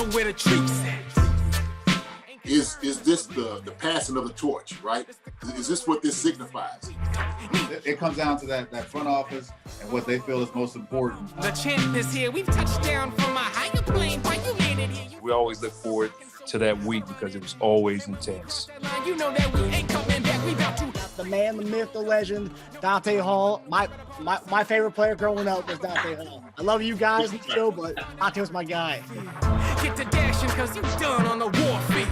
know where the treats at. Is this the passing of the torch, right? Is this what this signifies? It comes down to that front office and what they feel is most important. The champ is here. We've touched down from a higher plane. Why you landed here? We always look forward to that week because it was always intense. You know that we ain't coming back. We about to. The man, the myth, the legend, Dante Hall. My favorite player growing up was Dante Hall. I love you guys in the show, but Dante was my guy. Get to dashing because you done on the warfield.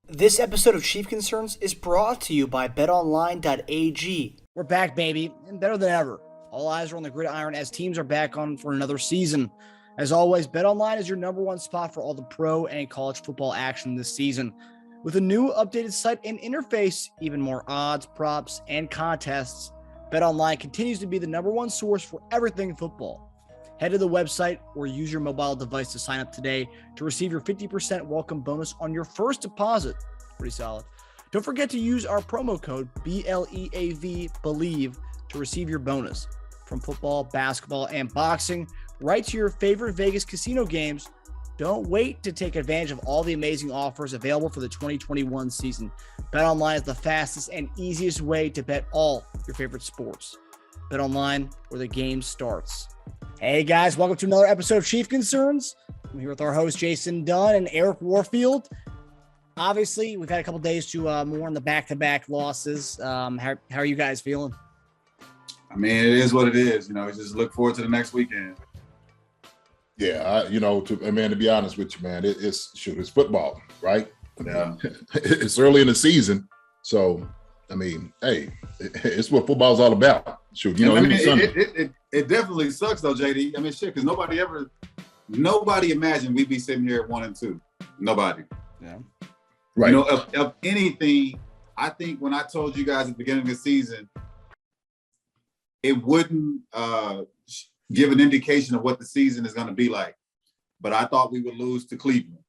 This episode of Chief Concerns is brought to you by BetOnline.AG. We're back, baby, and better than ever. All eyes are on the gridiron as teams are back on for another season. As always, BetOnline is your number one spot for all the pro and college football action this season. With a new updated site and interface, even more odds, props, and contests, BetOnline continues to be the number one source for everything football. Head to the website or use your mobile device to sign up today to receive your 50% welcome bonus on your first deposit. Pretty solid. Don't forget to use our promo code BLEAV BELIEVE to receive your bonus. From football, basketball, and boxing, right to your favorite Vegas casino games. Don't wait to take advantage of all the amazing offers available for the 2021 season. BetOnline is the fastest and easiest way to bet all your favorite sports. BetOnline, where the game starts. Hey guys, welcome to another episode of Chief Concerns. I'm here with our host Jason Dunn and Eric Warfield. Obviously, we've had a couple days to mourn the back-to-back losses. How are you guys feeling? I mean, it is what it is. You know, just look forward to the next weekend. Yeah, to be honest with you, man, it's football, right? Yeah. It's early in the season, so I mean, hey, it's what football's all about. Shoot, it definitely sucks though, JD. I mean, shit, because nobody imagined we'd be sitting here at 1-2. Nobody. Yeah. Right. You know, of anything, I think when I told you guys at the beginning of the season, it wouldn't give an indication of what the season is going to be like. But I thought we would lose to Cleveland.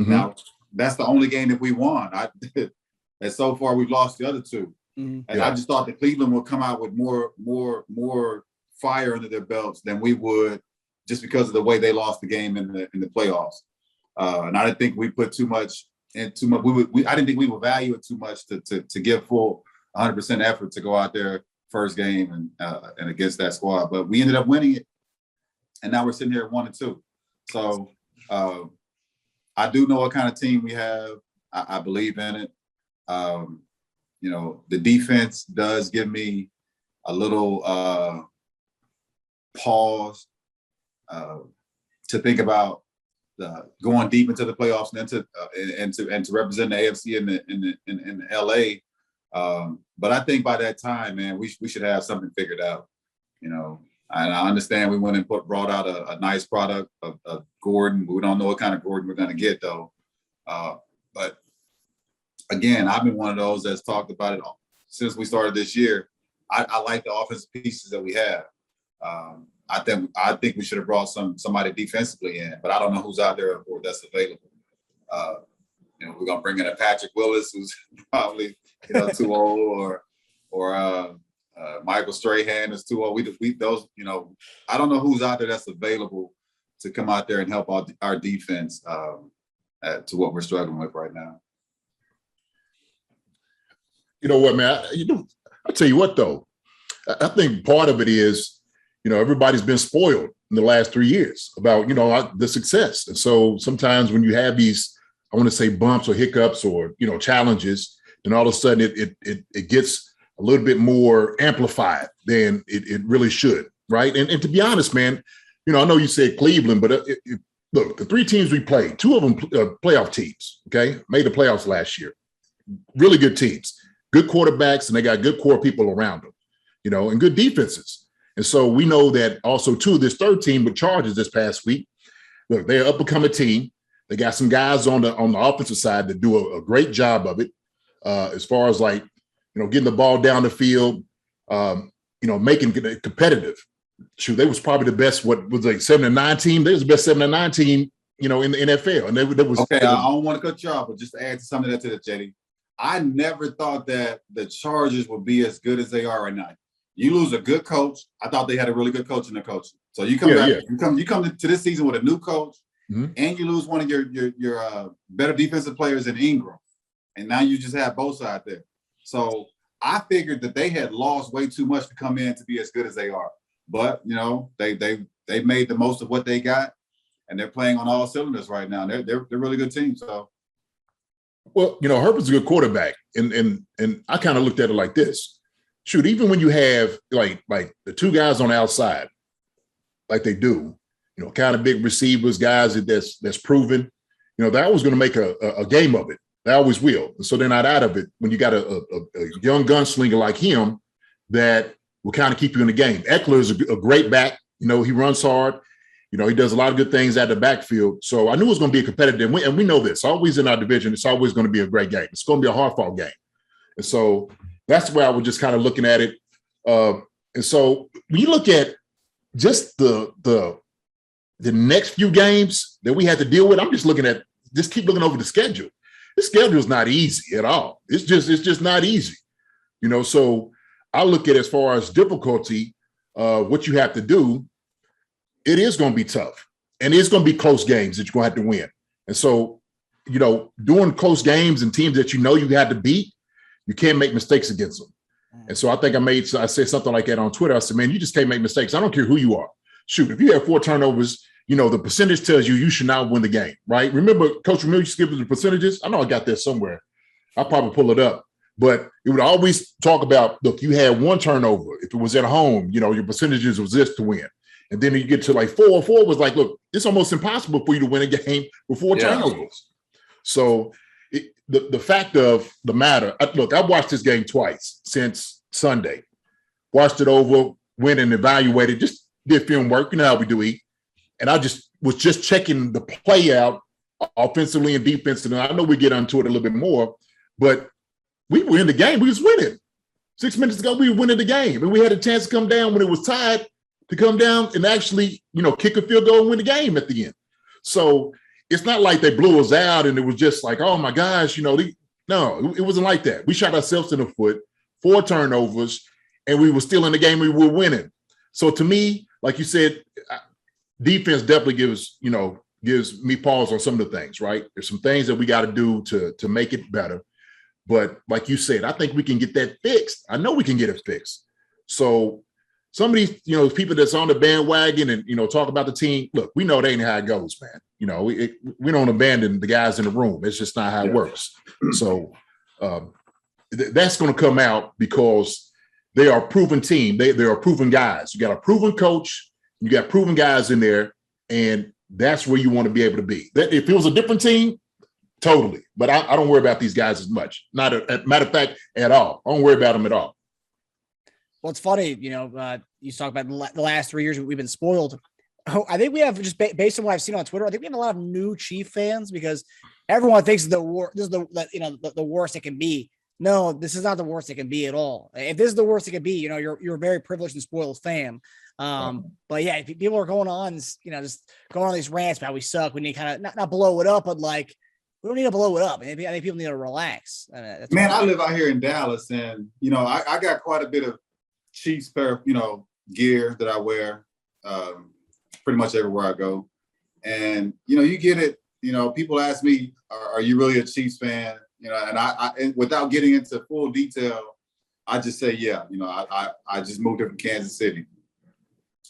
Mm-hmm. Now, that's the only game that we won. And so far, we've lost the other two. Mm-hmm. And I just thought that Cleveland would come out with more fire under their belts than we would, just because of the way they lost the game in the playoffs. And I didn't think we put too much in too much. I didn't think we would value it too much to give full 100% effort to go out there first game and against that squad. But we ended up winning it, and now we're sitting here at 1-2. So I do know what kind of team we have. I believe in it. You know, the defense does give me a little pause to think about going deep into the playoffs and to represent the AFC in LA. But I think by that time, man, we should have something figured out. You know, and I understand we went and brought out a nice product of Gordon. We don't know what kind of Gordon we're going to get though. But again, I've been one of those that's talked about it since we started this year. I like the offensive pieces that we have. I think we should have brought somebody defensively in, but I don't know who's out there or that's available. You know, we're gonna bring in a Patrick Willis, who's probably too old, or Michael Strahan is too old. We those I don't know who's out there that's available to come out there and help our defense to what we're struggling with right now. You know what, man? I'll tell you what, though. I think part of it is, everybody's been spoiled in the last 3 years about, the success. And so sometimes when you have these, I want to say bumps or hiccups or, challenges, then all of a sudden it gets a little bit more amplified than it really should, right? And to be honest, man, I know you said Cleveland, but look, the three teams we played, two of them playoff teams, okay, made the playoffs last year. Really good teams. Good quarterbacks, and they got good core people around them, and good defenses. And so we know that also, too, this third team with Chargers this past week, look, they're up and coming team. They got some guys on the offensive side that do a great job of it as far as getting the ball down the field, making it competitive. Shoot, they was probably the best, 7-9 team? They was the best 7-9 team, in the NFL. And they was okay. I don't want to cut you off, but just to add something to that, JD. I never thought that the Chargers would be as good as they are right now. You lose a good coach. I thought they had a really good coach in their coaching. So you come back, you come to this season with a new coach, and you lose one of your better defensive players in Ingram, and now you just have both sides there. So I figured that they had lost way too much to come in to be as good as they are. But they made the most of what they got, and they're playing on all cylinders right now. They're a really good team. So, well, Herbert's a good quarterback, and I kind of looked at it like this: shoot, even when you have like the two guys on the outside, like they do, kind of big receivers, guys that's proven, they're always going to make a game of it. They always will. And so they're not out of it when you got a young gunslinger like him that will kind of keep you in the game. Eckler is a great back. He runs hard. He does a lot of good things out of the backfield. So I knew it was going to be a competitive, and we know this. Always in our division, it's always going to be a great game. It's going to be a hard-fought game. And so that's where I was just kind of looking at it. And so when you look at just the next few games that we had to deal with, I'm just keep looking over the schedule. The schedule is not easy at all. It's just not easy. So I look at as far as difficulty, what you have to do, it is going to be tough. And it's going to be close games that you're going to have to win. And so, doing close games and teams that you had to beat, you can't make mistakes against them. And so I think I said something like that on Twitter. I said, man, you just can't make mistakes. I don't care who you are. Shoot, if you have 4 turnovers, the percentage tells you should not win the game, right? Remember, Coach Ramil used to give us the percentages? I know I got that somewhere. I'll probably pull it up. But it would always talk about, look, you had 1 turnover. If it was at home, your percentages was this to win. And then you get to like 4 was like, look, it's almost impossible for you to win a game with 4 turnovers. So the fact of the matter, look, I watched this game twice since Sunday. Watched it over, went and evaluated, just did film work. You know how we do eat. And I was just checking the play out offensively and defensively. And I know we get onto it a little bit more, but we were in the game. We was winning. 6 minutes ago, we were winning the game. And we had a chance to come down when it was tied, to come down and actually, kick a field goal and win the game at the end. So it's not like they blew us out and it was just like, oh my gosh, no, it wasn't like that. We shot ourselves in the foot, 4 turnovers, and we were still in the game. We were winning. So to me, like you said, defense definitely gives me pause on some of the things, right? There's some things that we got to do to make it better. But like you said, I think we can get that fixed. I know we can get it fixed. So some of these, people that's on the bandwagon and, talk about the team, look, we know that ain't how it goes, man. We don't abandon the guys in the room. It's just not how it works. So that's going to come out because they are a proven team. They are proven guys. You got a proven coach. You got proven guys in there, and that's where you want to be able to be. If it was a different team, totally. But I don't worry about these guys as much. Not matter of fact, at all. I don't worry about them at all. Well, it's funny, you talk about the last 3 years we've been spoiled. I think we have, just based on what I've seen on Twitter, I think we have a lot of new Chief fans because everyone thinks this is the worst it can be. No, this is not the worst it can be at all. If this is the worst it can be, you're a very privileged and spoiled fan. But yeah, people are going on, just going on these rants about we suck. We need to kind of not blow it up, but like we don't need to blow it up. I think people need to relax. I live out here in Dallas, and I got quite a bit of Chiefs gear that I wear pretty much everywhere I go. And you get it. People ask me, "Are you really a Chiefs fan?" And I without getting into full detail, I just say, yeah. I just moved here from Kansas City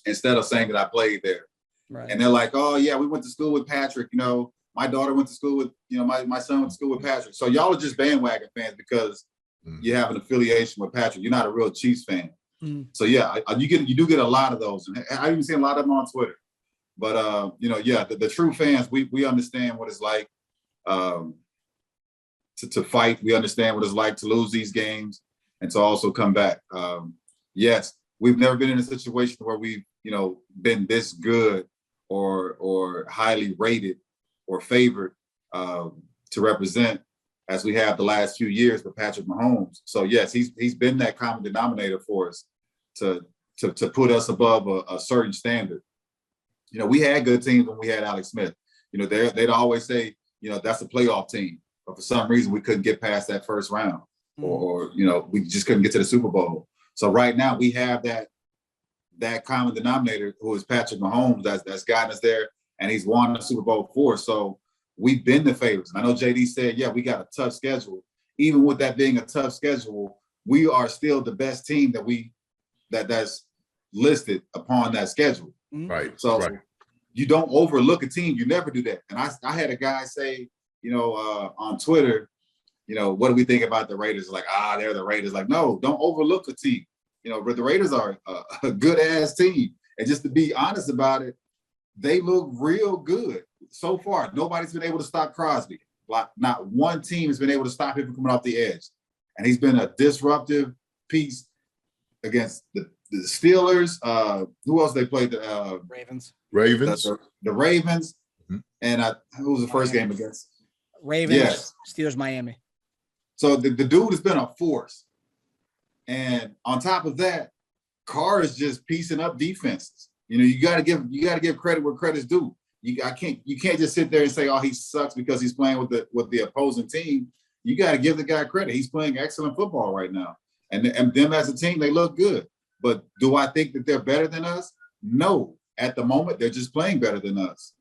instead of saying that I played there. Right. And they're like, "Oh yeah, we went to school with Patrick." My daughter went to school with, my son went to school with Patrick. So y'all are just bandwagon fans because you have an affiliation with Patrick. You're not a real Chiefs fan. So yeah, you do get a lot of those, and I even see a lot of them on Twitter. But the true fans, we understand what it's like to fight. We understand what it's like to lose these games and to also come back. Yes, we've never been in a situation where we've been this good or highly rated or favored to represent as we have the last few years with Patrick Mahomes. So yes, he's been that common denominator for us to put us above a certain standard. We had good teams when we had Alex Smith. They'd always say, that's a playoff team, but for some reason we couldn't get past that first round, or we just couldn't get to the Super Bowl. So right now we have that common denominator who is Patrick Mahomes that's gotten us there, and he's won the Super Bowl for us. So we've been the favorites. I know JD said, yeah, we got a tough schedule. Even with that being a tough schedule, we are still the best team that's listed upon that schedule. Right. So right. you don't overlook a team. You never do that. And I had a guy say, on Twitter, what do we think about the Raiders? Like, they're the Raiders. Like, no, don't overlook a team. But the Raiders are a good ass team. And just to be honest about it, they look real good so far. Nobody's been able to stop Crosby. Like, not one team has been able to stop him from coming off the edge. And he's been a disruptive piece against the Steelers. Who else they played? The Ravens. The Ravens. Mm-hmm. And who was the first game against? Ravens. Yes. Steelers, Miami. So the dude has been a force. And on top of that, Carr is just piecing up defenses. You got to give credit where credit's due. You can't just sit there and say, he sucks because he's playing with the opposing team. You got to give the guy credit. He's playing excellent football right now. And them as a team, they look good. But do I think that they're better than us? No. At the moment, they're just playing better than us.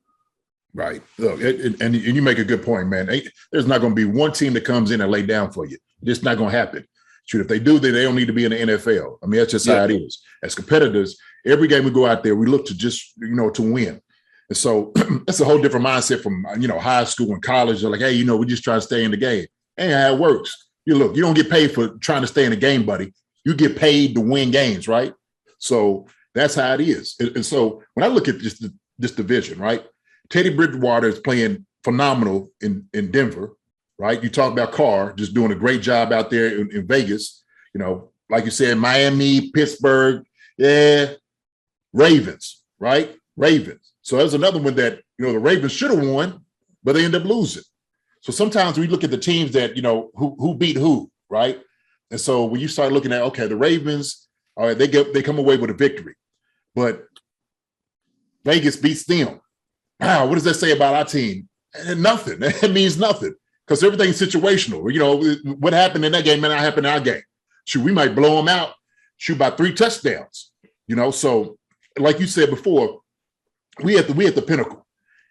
Right. Look, and you make a good point, man. There's not going to be one team that comes in and lay down for you. It's not going to happen. Shoot, if they do, then they don't need to be in the NFL. I mean, that's just how it is. As competitors, every game we go out there, we look to just, to win. And so that's a whole different mindset from, high school and college. They're like, hey, we just try to stay in the game. Ain't how it works. You don't get paid for trying to stay in the game, buddy. You get paid to win games, right? So that's how it is. And so when I look at this division, right, Teddy Bridgewater is playing phenomenal in Denver, right? You talk about Carr just doing a great job out there in Vegas. Like you said, Miami, Pittsburgh, Ravens, right? Ravens. So there's another one that, the Ravens should have won, but they end up losing. So sometimes we look at the teams that, who beat who, right? And so when you start looking at, okay, the Ravens, all right, they come away with a victory, but Vegas beats them. Wow, what does that say about our team? Nothing. It means nothing because everything's situational. What happened in that game may not happen in our game. Shoot, we might blow them out, shoot by 3 touchdowns. So like you said before, we at the pinnacle.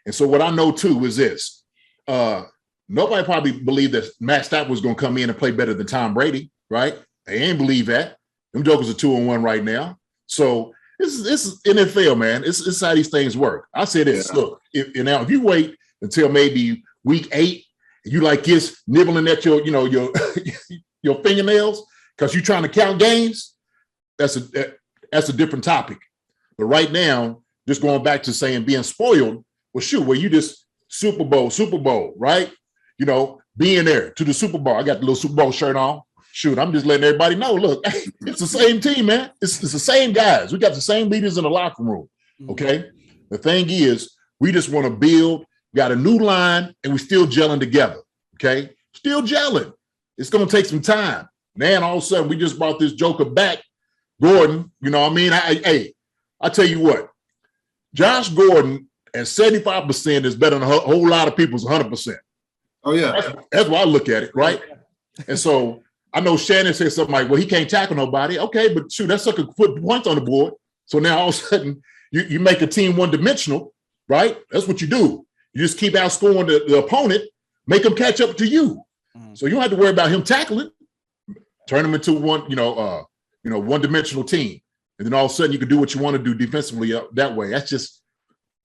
And so what I know too is this. Nobody probably believed that Matt Stafford was going to come in and play better than Tom Brady, right? They ain't believe that. Them jokers are 2-1 right now. So this is NFL, man. It's how these things work. I say this, look, if you wait until maybe week 8, you like this nibbling at your your fingernails because you're trying to count games, that's a different topic. But right now, just going back to saying being spoiled, well, shoot, well, you just Super Bowl, right? Being there to the Super Bowl. I got the little Super Bowl shirt on. Shoot, I'm just letting everybody know, look, it's the same team, man. It's the same guys. We got the same leaders in the locker room, okay? The thing is, we just want to build, got a new line, and we're still gelling together, okay? Still gelling. It's going to take some time. Man, all of a sudden, we just brought this joker back, Gordon, you know what I mean? I tell you what, Josh Gordon at 75% is better than a whole lot of people's 100%. Oh, yeah. That's why I look at it, right? And so I know Shannon said something like, well, he can't tackle nobody. Okay, but shoot, that's like a put points on the board. So now all of a sudden you make a team one-dimensional, right? That's what you do. You just keep outscoring the opponent, make them catch up to you. So you don't have to worry about him tackling. Turn them into one-dimensional team. And then all of a sudden you can do what you want to do defensively that way. That's just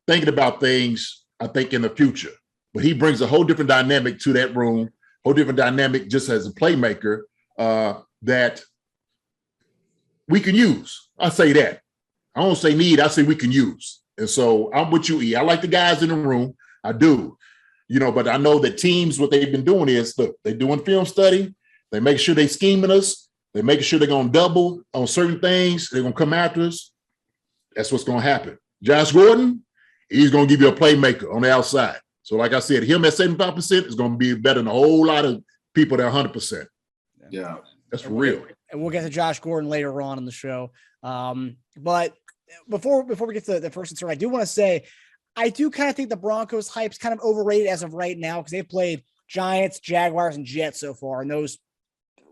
thinking about things, I think, in the future. But he brings a whole different dynamic to that room, whole different dynamic just as a playmaker that we can use. I say that. I don't say need, I say we can use. And so I'm with you, E. I like the guys in the room. I do. But I know that teams, what they've been doing is, look, they're doing film study. They make sure they're scheming us. They're making sure they're going to double on certain things. They're going to come after us. That's what's going to happen. Josh Gordon, he's going to give you a playmaker on the outside. So like I said, him at 75% is going to be better than a whole lot of people that are 100%. Yeah. That's for real. And we'll get to Josh Gordon later on in the show. But before we get to the first concern, I do want to say, I do kind of think the Broncos hype's kind of overrated as of right now because they've played Giants, Jaguars, and Jets so far. And those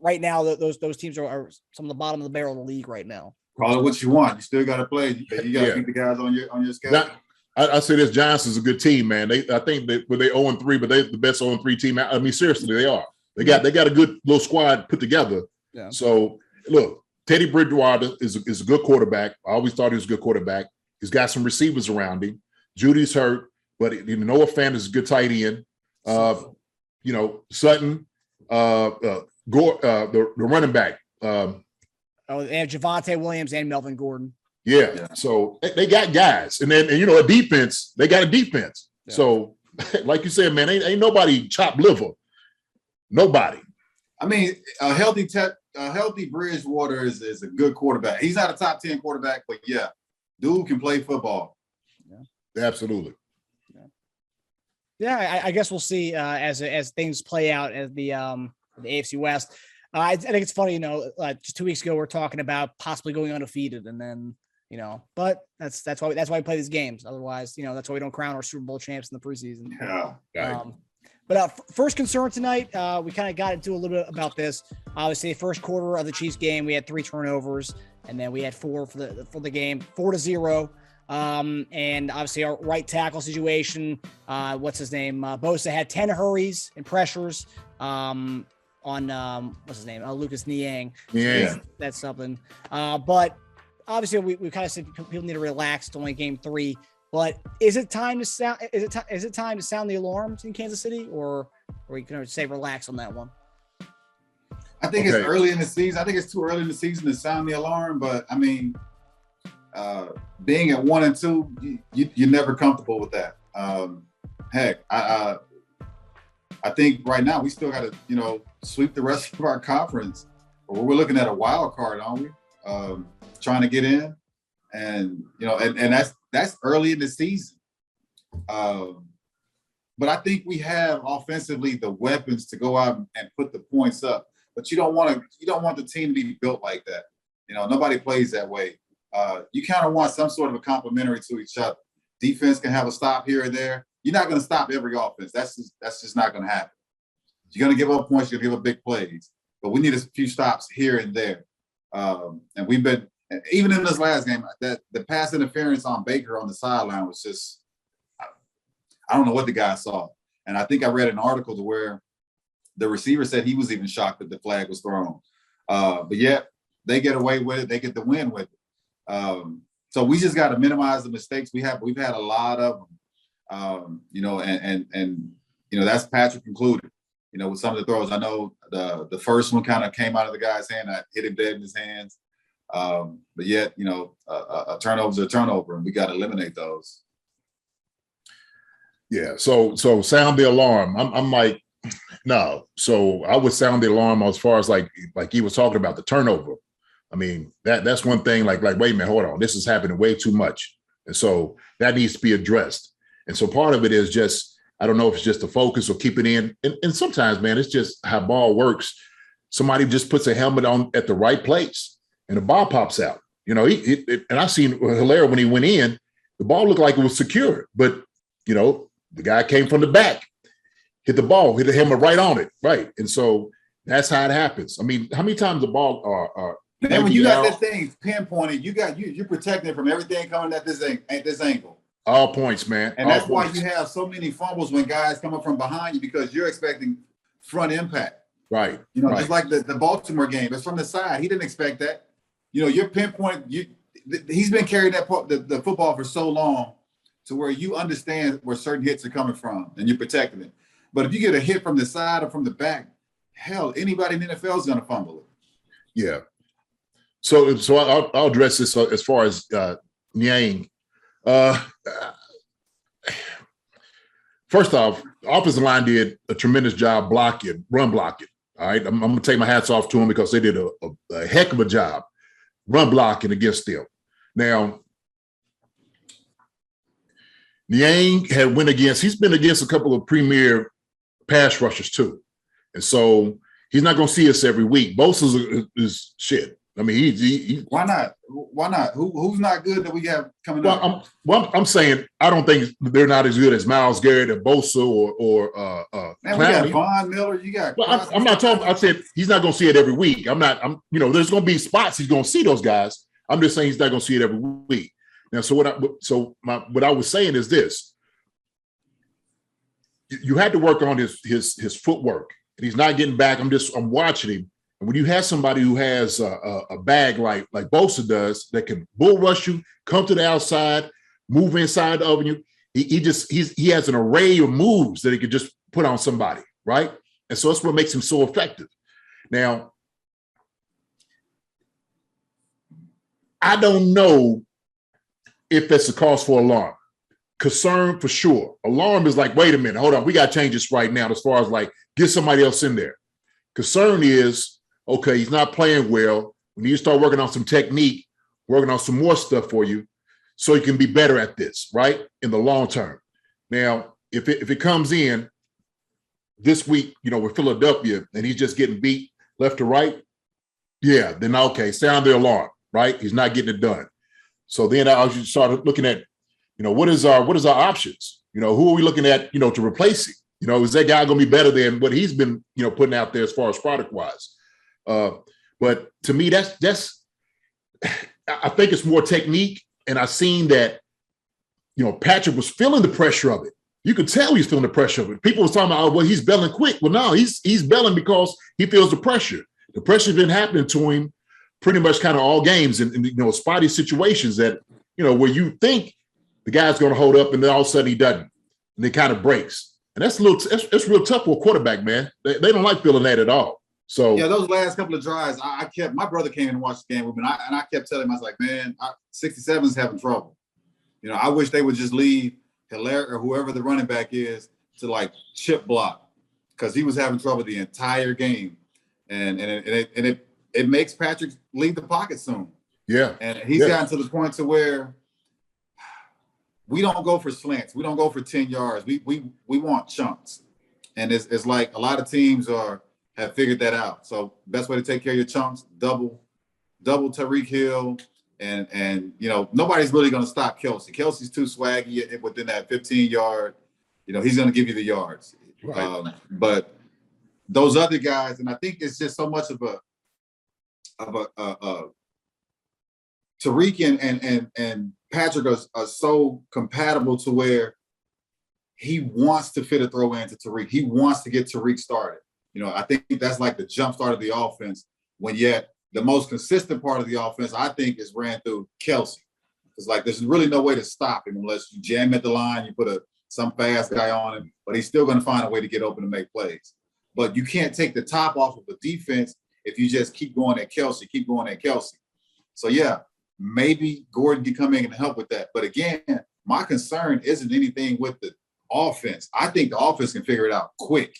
right now, those teams are some of the bottom of the barrel of the league right now. Call it what you want. You still got to play. You got to keep the guys on your schedule. I say this: Giants is a good team, man. I think they 0-3, but they're the best 0-3 team. I mean, seriously, they are. They got a good little squad put together. Yeah. So look, Teddy Bridgewater is a good quarterback. I always thought he was a good quarterback. He's got some receivers around him. Judy's hurt, but Noah Fant is a good tight end. Sutton, Gore, the running back. They have Javonte Williams and Melvin Gordon. Yeah. So they got guys. And then, a defense, they got a defense. Yeah. So like you said, man, ain't nobody chopped liver. Nobody. I mean, a healthy Bridgewater is a good quarterback. He's not a top 10 quarterback, but yeah, dude can play football. Yeah. Absolutely. Yeah, I guess we'll see as things play out as the AFC West. I think it's funny, just 2 weeks ago we're talking about possibly going undefeated, and then but that's why we play these games. Otherwise, that's why we don't crown our Super Bowl champs in the preseason. Yeah. But first concern tonight, we kind of got into a little bit about this. Obviously, first quarter of the Chiefs game, we had 3 turnovers, and then we had 4 for the game, 4-0. And obviously our right tackle situation, what's his name? Bosa had 10 hurries and pressures, on what's his name? Lucas Niang. Yeah. That's something. But obviously we kind of said people need to relax. It's only game 3, but is it time to sound the alarms in Kansas City, or you can say relax on that one? I think it's early in the season. I think it's too early in the season to sound the alarm, but I mean, being at 1-2, you're never comfortable with that. Heck, I think right now we still got to, sweep the rest of our conference. We're looking at a wild card, aren't we? Trying to get in, and that's early in the season. But I think we have offensively the weapons to go out and put the points up. But you don't want the team to be built like that. Nobody plays that way. You kind of want some sort of a complementary to each other. Defense can have a stop here or there. You're not going to stop every offense. That's just not going to happen. You're going to give up points. You're going to give up big plays. But we need a few stops here and there. And we've been, even in this last game, that the pass interference on Baker on the sideline was just, I don't know what the guy saw. And I think I read an article to where the receiver said he was even shocked that the flag was thrown. But yet they get away with it. They get the win with it. So we just got to minimize the mistakes we have. We've had a lot of them, and that's Patrick included, with some of the throws. I know the first one kind of came out of the guy's hand. I hit him dead in his hands. But yet, a turnover is a turnover, and we got to eliminate those. Yeah. So sound the alarm. I'm like, no. So I would sound the alarm as far as like he was talking about the turnover. I mean, that's one thing, like, wait a minute, hold on. This is happening way too much. And so that needs to be addressed. And so part of it is just, I don't know if it's just the focus or keep it in. And sometimes, man, it's just how ball works. Somebody just puts a helmet on at the right place and the ball pops out. And I seen Hilaire when he went in, the ball looked like it was secure. But, the guy came from the back, hit the ball, hit the helmet right on it. Right. And so that's how it happens. I mean, how many times the ball are man, when you got that thing pinpointed, you're protecting it from everything coming at this angle. All points, man. And that's why you have so many fumbles when guys come up from behind you, because you're expecting front impact. Right. Right. Just like the Baltimore game. It's from the side. He didn't expect that. You're pinpoint. He's been carrying the football for so long to where you understand where certain hits are coming from and you're protecting it. But if you get a hit from the side or from the back, hell, anybody in the NFL is going to fumble it. Yeah. So I'll address this as far as Niang. First off, the offensive line did a tremendous job run blocking. All right, I'm going to take my hats off to them because they did a heck of a job run blocking against them. Now, Niang he's been against a couple of premier pass rushers too. And so he's not going to see us every week. Bosa is shit. I mean, he Why not? Why not? Who's not good that we have coming up? I'm saying I don't think they're not as good as Miles Garrett or Bosa or Man, we got Von Miller. You got. Well, I'm not talking. I said he's not going to see it every week. There's going to be spots he's going to see those guys. I'm just saying he's not going to see it every week. Now, what I was saying is this: you had to work on his footwork, and he's not getting back. I'm watching him, and when you have somebody who has a bag like Bosa does that can bull rush you, come to the outside, move inside of you, he has an array of moves that he could just put on somebody, right? And so that's what makes him so effective. Now, I don't know if that's a cause for alarm. Concern for sure. Alarm is like, wait a minute, hold on, we got to change this right now as far as like get somebody else in there. Concern is, okay, he's not playing well. We need to start working on some technique, working on some more stuff for you so you can be better at this, right, in the long term. Now, if it comes in this week, with Philadelphia and he's just getting beat left to right, yeah, then okay, sound the alarm, right? He's not getting it done. So then I started looking at, what is our options? Who are we looking at, to replace him? Is that guy going to be better than what he's been, putting out there as far as product wise? But to me, that's I think it's more technique. And I've seen that, Patrick was feeling the pressure of it. You could tell he's feeling the pressure of it. People was talking about, well, he's belling quick. Well, no, he's belling because he feels the pressure. The pressure's been happening to him pretty much kind of all games in spotty situations that, where you think the guy's going to hold up and then all of a sudden he doesn't. And it kind of breaks. And that's real tough for a quarterback, man. They don't like feeling that at all. So yeah, those last couple of drives, my brother came in and watched the game with me, and I kept telling him, I was like, man, 67's having trouble. I wish they would just leave Hilaire or whoever the running back is to like chip block, because he was having trouble the entire game. And it makes Patrick leave the pocket soon. Yeah. And he's gotten to the point to where we don't go for slants. We don't go for 10 yards. We want chunks. And it's like a lot of teams have figured that out. So best way to take care of your chunks, double Tyreek Hill. And nobody's really going to stop Kelsey. Kelsey's too swaggy within that 15-yard. He's going to give you the yards. Right. But those other guys, and I think it's just so much of a Tyreek and Patrick are so compatible to where he wants to fit a throw in to Tyreek. He wants to get Tyreek started. I think that's like the jump start of the offense, when yet the most consistent part of the offense, I think, is ran through Kelsey. It's like there's really no way to stop him unless you jam at the line, you put some fast guy on him, but he's still going to find a way to get open and make plays. But you can't take the top off of the defense if you just keep going at Kelsey. So, yeah, maybe Gordon can come in and help with that. But, again, my concern isn't anything with the offense. I think the offense can figure it out quick.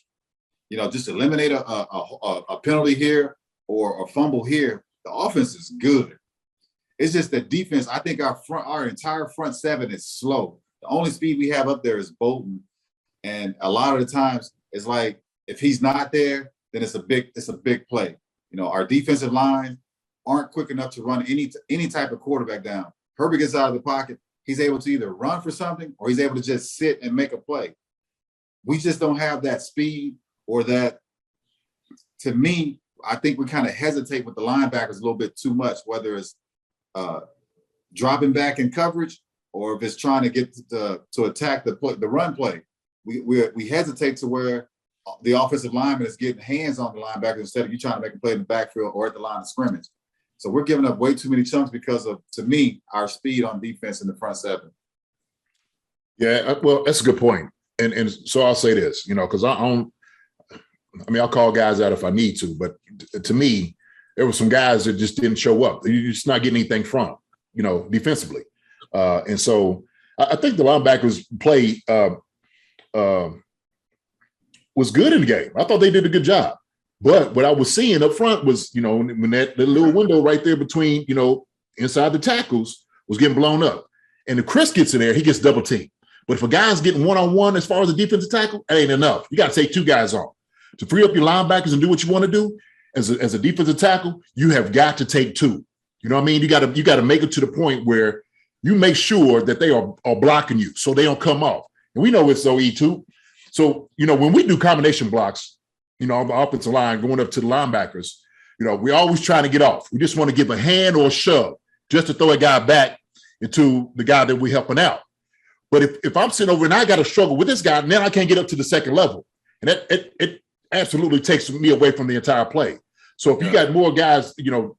Just eliminate a penalty here or a fumble here. The offense is good. It's just that defense, I think our entire front seven is slow. The only speed we have up there is Bolton. And a lot of the times it's like if he's not there, then it's a big play. Our defensive line aren't quick enough to run any type of quarterback down. Herbert gets out of the pocket. He's able to either run for something or he's able to just sit and make a play. We just don't have that speed or that. To me, I think we kind of hesitate with the linebackers a little bit too much, whether it's dropping back in coverage or if it's trying to get to attack the run play. We hesitate to where the offensive lineman is getting hands on the linebacker instead of you trying to make a play in the backfield or at the line of scrimmage. So we're giving up way too many chunks because of, to me, our speed on defense in the front seven. Yeah, well, that's a good point. And so I'll say this, because I'll call guys out if I need to, but to me, there were some guys that just didn't show up. You're just not getting anything from, defensively. And so I think the linebackers play was good in the game. I thought they did a good job. But what I was seeing up front was, when that little window right there between, inside the tackles was getting blown up. And if Chris gets in there, he gets double teamed. But if a guy's getting one-on-one as far as the defensive tackle, it ain't enough. You got to take two guys on. To free up your linebackers and do what you want to do, as a defensive tackle, you have got to take two. You know what I mean? You got to make it to the point where you make sure that they are blocking you so they don't come off. And we know it's OE too. So, when we do combination blocks, on the offensive line going up to the linebackers, we're always trying to get off. We just want to give a hand or a shove just to throw a guy back into the guy that we're helping out. But if I'm sitting over and I got to struggle with this guy, and then I can't get up to the second level. And it absolutely takes me away from the entire play. So if you got more guys,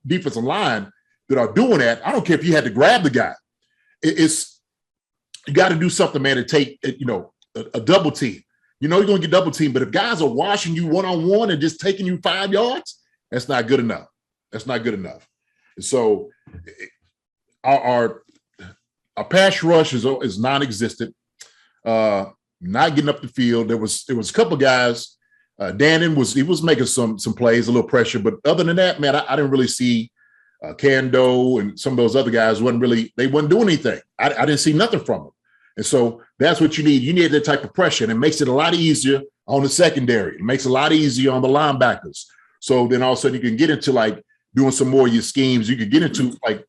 defensive line that are doing that, I don't care if you had to grab the guy. You got to do something, man, to take, a double team. You're going to get double team, but if guys are washing you one-on-one and just taking you 5 yards, that's not good enough. That's not good enough. And so our pass rush is non-existent. Not getting up the field. There was a couple of guys. Dannon was making some plays, a little pressure, but other than that, man, I didn't really see Kando and some of those other guys wasn't doing anything. I didn't see nothing from them. And so that's what you need. You need that type of pressure, and it makes it a lot easier on the secondary. It makes it a lot easier on the linebackers. So then all of a sudden you can get into like doing some more of your schemes. You can get into like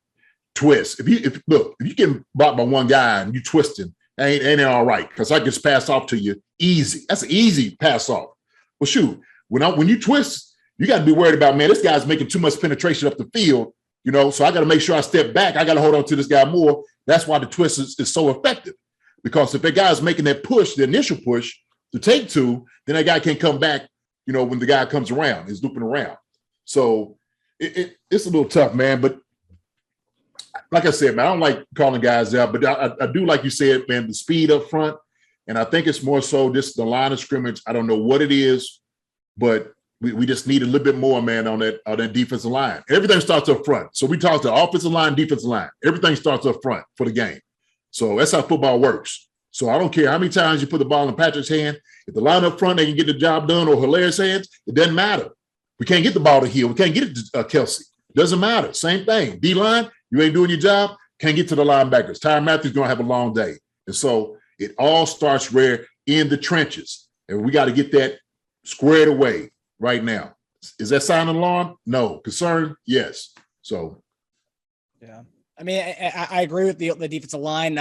twists. If you get blocked by one guy and you twisting, ain't it all right? Because I just pass off to you easy. That's an easy pass off. Well, shoot, when you twist, you got to be worried about, man, this guy's making too much penetration up the field, so I got to make sure I step back. I got to hold on to this guy more. That's why the twist is so effective. Because if that guy's making that push, the initial push to take two, then that guy can't come back, when the guy comes around, he's looping around. So it's a little tough, man. But like I said, man, I don't like calling guys out, but I do, like you said, man, the speed up front. And I think it's more so just the line of scrimmage. I don't know what it is, but we just need a little bit more, man, on that defensive line. Everything starts up front. So we talk to offensive line, defensive line. Everything starts up front for the game. So that's how football works. So I don't care how many times you put the ball in Patrick's hand. If the line up front, they can get the job done, or Hilaire's hands, it doesn't matter. We can't get the ball to Hill. We can't get it to Kelsey. Doesn't matter. Same thing. D-line, you ain't doing your job, can't get to the linebackers. Tyrann Mathieu's going to have a long day. And so it all starts where in the trenches. And we got to get that squared away right now. Is that sounding alarm? No. Concern? Yes. So. Yeah. I mean, I agree with the defensive line.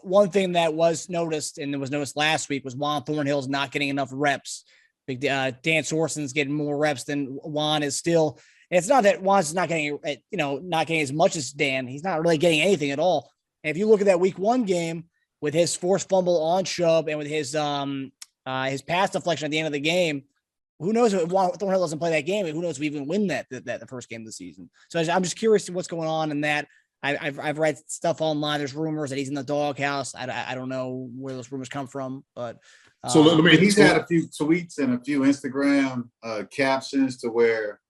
One thing that was noticed, and it was noticed last week, was Juan Thornhill's not getting enough reps. Dan Sorensen's getting more reps than Juan is still. And it's not that Juan's not getting, not getting as much as Dan. He's not really getting anything at all. And if you look at that week 1 game with his forced fumble on Chubb and with his pass deflection at the end of the game, who knows if Juan Thornhill doesn't play that game? Who knows if we even win that the first game of the season? So I'm just curious to what's going on in that. I've read stuff online. There's rumors that he's in the doghouse. I don't know where those rumors come from, but so let me. He's had a few tweets and a few Instagram captions to where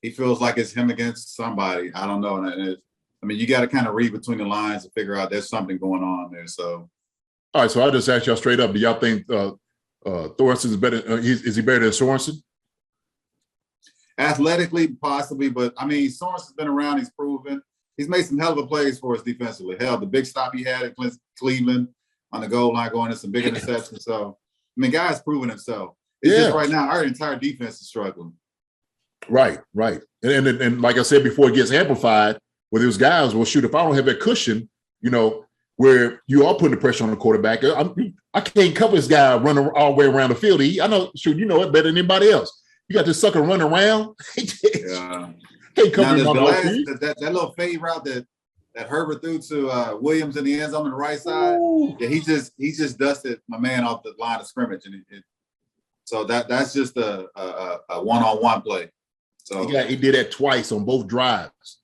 he feels like it's him against somebody. I don't know. And you got to kind of read between the lines to figure out there's something going on there. So, all right. So I'll just ask y'all straight up: do y'all think Thornton is better? Is he better than Sorensen? Athletically, possibly, but Sorensen's been around. He's proven. He's made some hell of a plays for us defensively. Hell, the big stop he had at Cleveland on the goal line going to some big interceptions. So, guy's proven himself. It's just right now, our entire defense is struggling. Right. And like I said before, it gets amplified with those guys. Well, shoot, if I don't have that cushion, where you are putting the pressure on the quarterback, I can't cover this guy running all the way around the field. I know, shoot, you know it better than anybody else. You got this sucker running around. Yeah. Can't cover him on that little fade route that Herbert threw to Williams in the end zone on the right side. Ooh. Yeah, he just dusted my man off the line of scrimmage, and so that's just a one-on-one play. So he did that twice on both drives.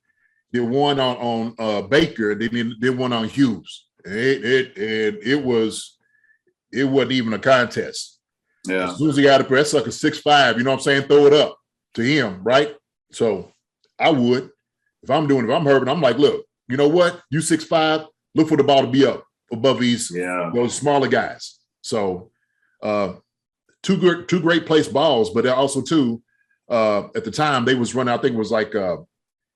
Did one on Baker, then did one on Hughes. It wasn't even a contest. Yeah. As soon as he got up there, that's like a 6'5", you know what I'm saying? Throw it up to him, right? So I would, if I'm Herbert, I'm like, look, you know what? You 6'5", look for the ball to be up above those smaller guys. So two great placed balls, but they're also at the time they was running, I think it was like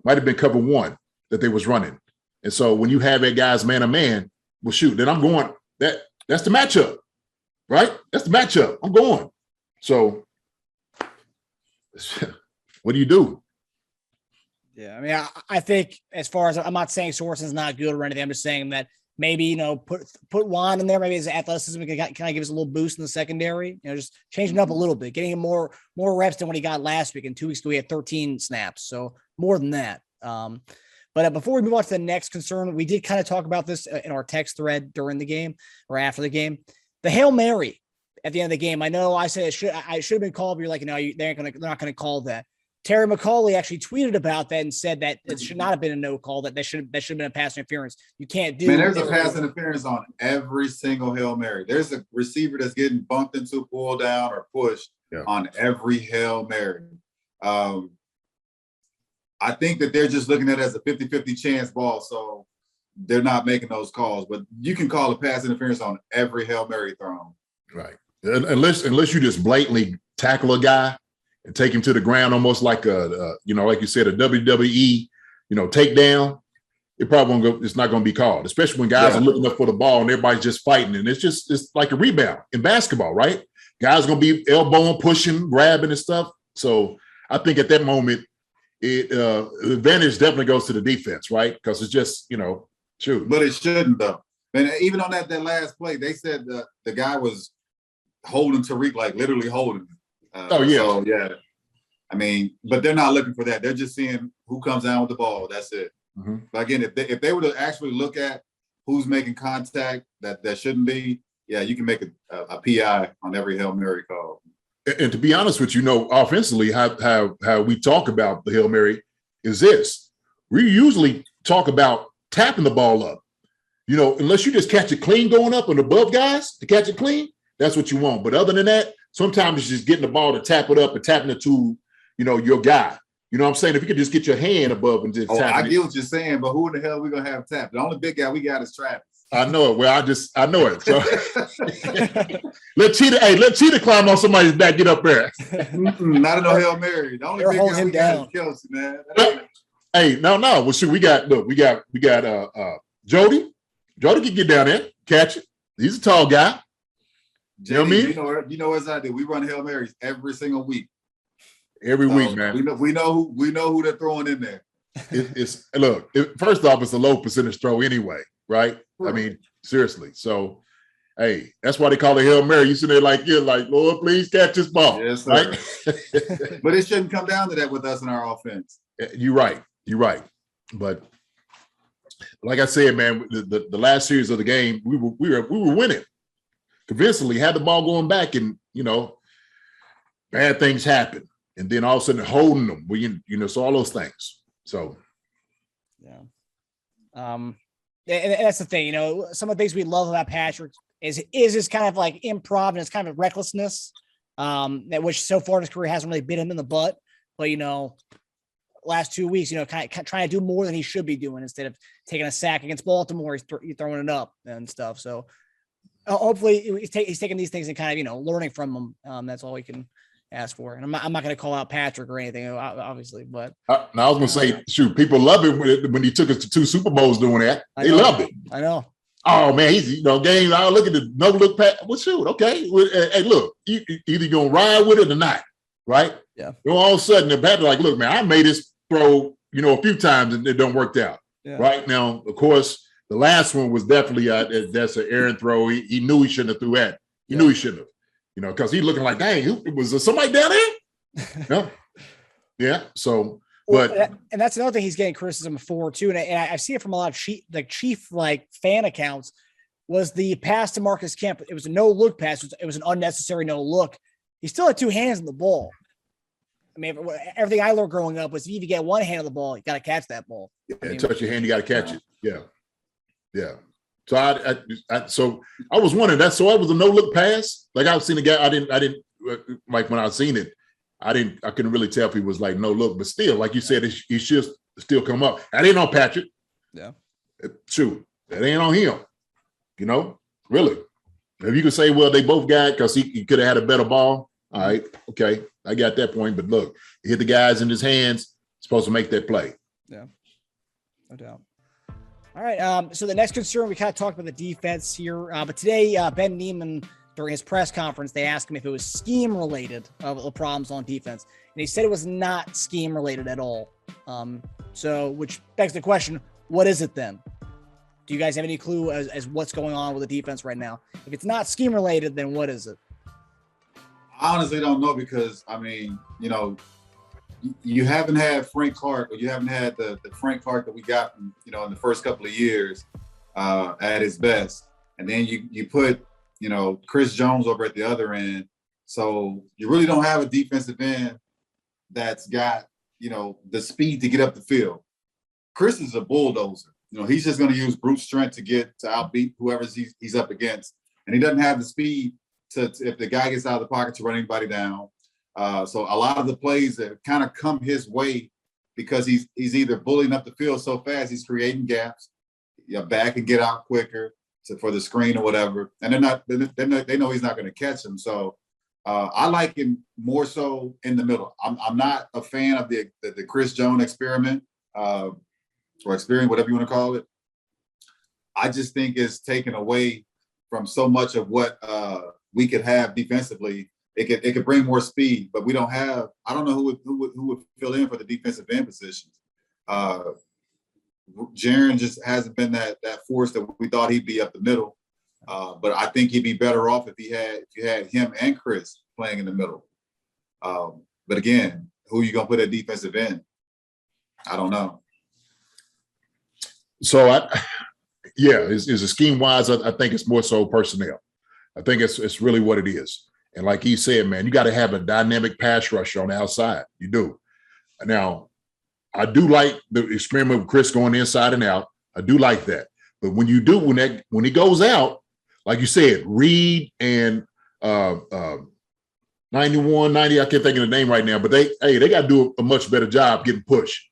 might have been cover 1 that they was running. And so when you have that guy's man-to-man, well, shoot, then I'm going, that's the matchup, right? That's the matchup. I'm going. So What do you do? Yeah, I mean, I think as far as I'm not saying Sorensen's not good or anything. I'm just saying that maybe, put Juan in there. Maybe his athleticism can kind of give us a little boost in the secondary. Just changing up a little bit, getting him more reps than what he got last week. And 2 weeks ago, he had 13 snaps. So more than that. But before we move on to the next concern, we did kind of talk about this in our text thread during the game or after the game. The Hail Mary at the end of the game. I know I said I should have been called, but you're like, no, they're not going to call that. Terry McCauley actually tweeted about that and said that it should not have been a no call, that should have been a pass interference. You can't do. Man, there's a pass interference on every single Hail Mary. There's a receiver that's getting bumped into, pulled down, or pushed on every Hail Mary. I think that they're just looking at it as a 50-50 chance ball, so they're not making those calls. But you can call a pass interference on every Hail Mary thrown. Right. Unless you just blatantly tackle a guy and take him to the ground, almost like like you said, a WWE, takedown. It probably won't go. It's not going to be called, especially when guys are looking up for the ball and everybody's just fighting. And it's like a rebound in basketball, right? Guys going to be elbowing, pushing, grabbing and stuff. So I think at that moment, the advantage definitely goes to the defense, right? Because it's just, shoot. But it shouldn't, though. And even on that last play, they said the guy was holding Tariq, like literally holding him. So, yeah. I mean, but they're not looking for that. They're just seeing who comes down with the ball. That's it. Mm-hmm. But again, if they were to actually look at who's making contact that shouldn't be, you can make a PI on every Hail Mary call. And to be honest with you, offensively, how we talk about the Hail Mary is this. We usually talk about tapping the ball up. Unless you just catch it clean going up and above guys to catch it clean, that's what you want. But other than that, sometimes it's just getting the ball to tap it up and tapping it to, your guy. You know what I'm saying? If you could just get your hand above and just tap it. I get what you're saying, but who in the hell are we going to have tapped? The only big guy we got is Travis. I know it. Well, I know it. So let Cheetah climb on somebody's back, get up there. Not in no Hail Mary. The only big guy we got is Kelsey, man. Hey, no. Well, shoot, we got Jody. Jody can get down there, catch it. He's a tall guy. You know what I mean? You know as I do. We run Hail Marys every single week. Every week, man. We know who they're throwing in there. First off, it's a low percentage throw anyway, right? I mean, seriously. So, hey, that's why they call it Hail Mary. You sit there you're like, Lord, please catch this ball. Yes, sir. Right? But it shouldn't come down to that with us in our offense. You're right. But like I said, man, the last series of the game, we were winning convincingly, had the ball going back, and bad things happen, and then all of a sudden holding them, so all those things. So, yeah, and that's the thing, some of the things we love about Patrick is his kind of like improv and his kind of recklessness, that which so far in his career hasn't really bit him in the butt, but last 2 weeks, kind of trying to do more than he should be doing instead of taking a sack against Baltimore, he's throwing it up and stuff. So. Hopefully he's taking these things and kind of, learning from them. That's all we can ask for. And I'm not going to call out Patrick or anything, obviously, but. Now I was going to say, shoot, people love it when he took us to 2 Super Bowls doing that. They loved it. I know. Oh, man, he's, game. I look at the no look pass. Well, shoot, okay. Hey, look, you either going to ride with it or not, right? Yeah. All of a sudden, the Patrick like, look, man, I made this throw, a few times and it don't work out. Yeah. Right now, of course, the last one was definitely that's an errant throw. He knew he shouldn't have threw that. He knew he shouldn't have, because he's looking like, dang, was there somebody down there? No. Yeah. So, but and that's another thing he's getting criticism for too. And I see it from a lot of chief fan accounts. Was the pass to Marcus Kemp? It was a no look pass. It was an unnecessary no look. He still had 2 hands on the ball. I mean, everything I learned growing up was if you get one hand on the ball, you got to catch that ball. Yeah, touch your hand, you got to catch it. Yeah. Yeah. So I was wondering that. So it was a no look pass. Like I've seen a guy. I didn't like when I seen it. I couldn't really tell if he was like no look, but still, like you said, he should still come up. That ain't on Patrick. Yeah. Shoot, that ain't on him. Really. If you could say, well, they both got because he could have had a better ball. All right, okay, I got that point. But look, he hit the guys in his hands. Supposed to make that play. Yeah, no doubt. All right, so the next concern, we kind of talked about the defense here, but today Ben Neiman during his press conference, they asked him if it was scheme related of the problems on defense, and he said it was not scheme related at all. So, which begs the question, what is it then? Do you guys have any clue as what's going on with the defense right now? If it's not scheme related, then what is it? I honestly don't know because, I mean, you know, you haven't had Frank Clark, or you haven't had the Frank Clark that we got from, you know, in the first couple of years at his best. And then you put, you know, Chris Jones over at the other end. So you really don't have a defensive end that's got, you know, the speed to get up the field. Chris is a bulldozer. You know, he's just going to use brute strength to outbeat whoever he's up against. And he doesn't have the speed to if the guy gets out of the pocket, to run anybody down. So a lot of the plays that kind of come his way because he's either bullying up the field so fast, he's creating gaps, back and get out quicker for the screen or whatever. And they know he's not going to catch him. So I like him more so in the middle. I'm not a fan of the Chris Jones experiment. Or experience, whatever you want to call it. I just think it's taken away from so much of what we could have defensively. It could bring more speed, but we don't have. I don't know who would fill in for the defensive end positions. Jaren just hasn't been that force that we thought he'd be up the middle. But I think he'd be better off if you had him and Chris playing in the middle. But again, who are you gonna put at defensive end? I don't know. So is a scheme wise, I think it's more so personnel. I think it's really what it is. And like he said, man, you got to have a dynamic pass rusher on the outside. You do. Now, I do like the experiment with Chris going inside and out. I do like that. But when you do, when he goes out, like you said, Reed and 91, 90, I can't think of the name right now, but they got to do a much better job getting pushed.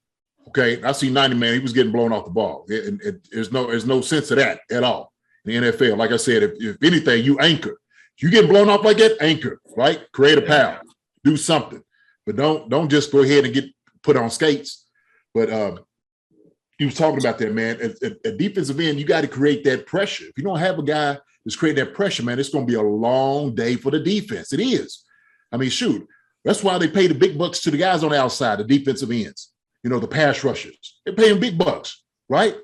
Okay, I see 90, man, he was getting blown off the ball. There's no sense of that at all in the NFL. Like I said, if anything, you anchor. If you get blown off like that, anchor, right? Create a pal, do something. But don't just go ahead and get put on skates. But he was talking about that, man. At defensive end, you got to create that pressure. If you don't have a guy that's creating that pressure, man, it's going to be a long day for the defense. It is. I mean, shoot, that's why they pay the big bucks to the guys on the outside, the defensive ends. You know, the pass rushers, they're paying big bucks, right?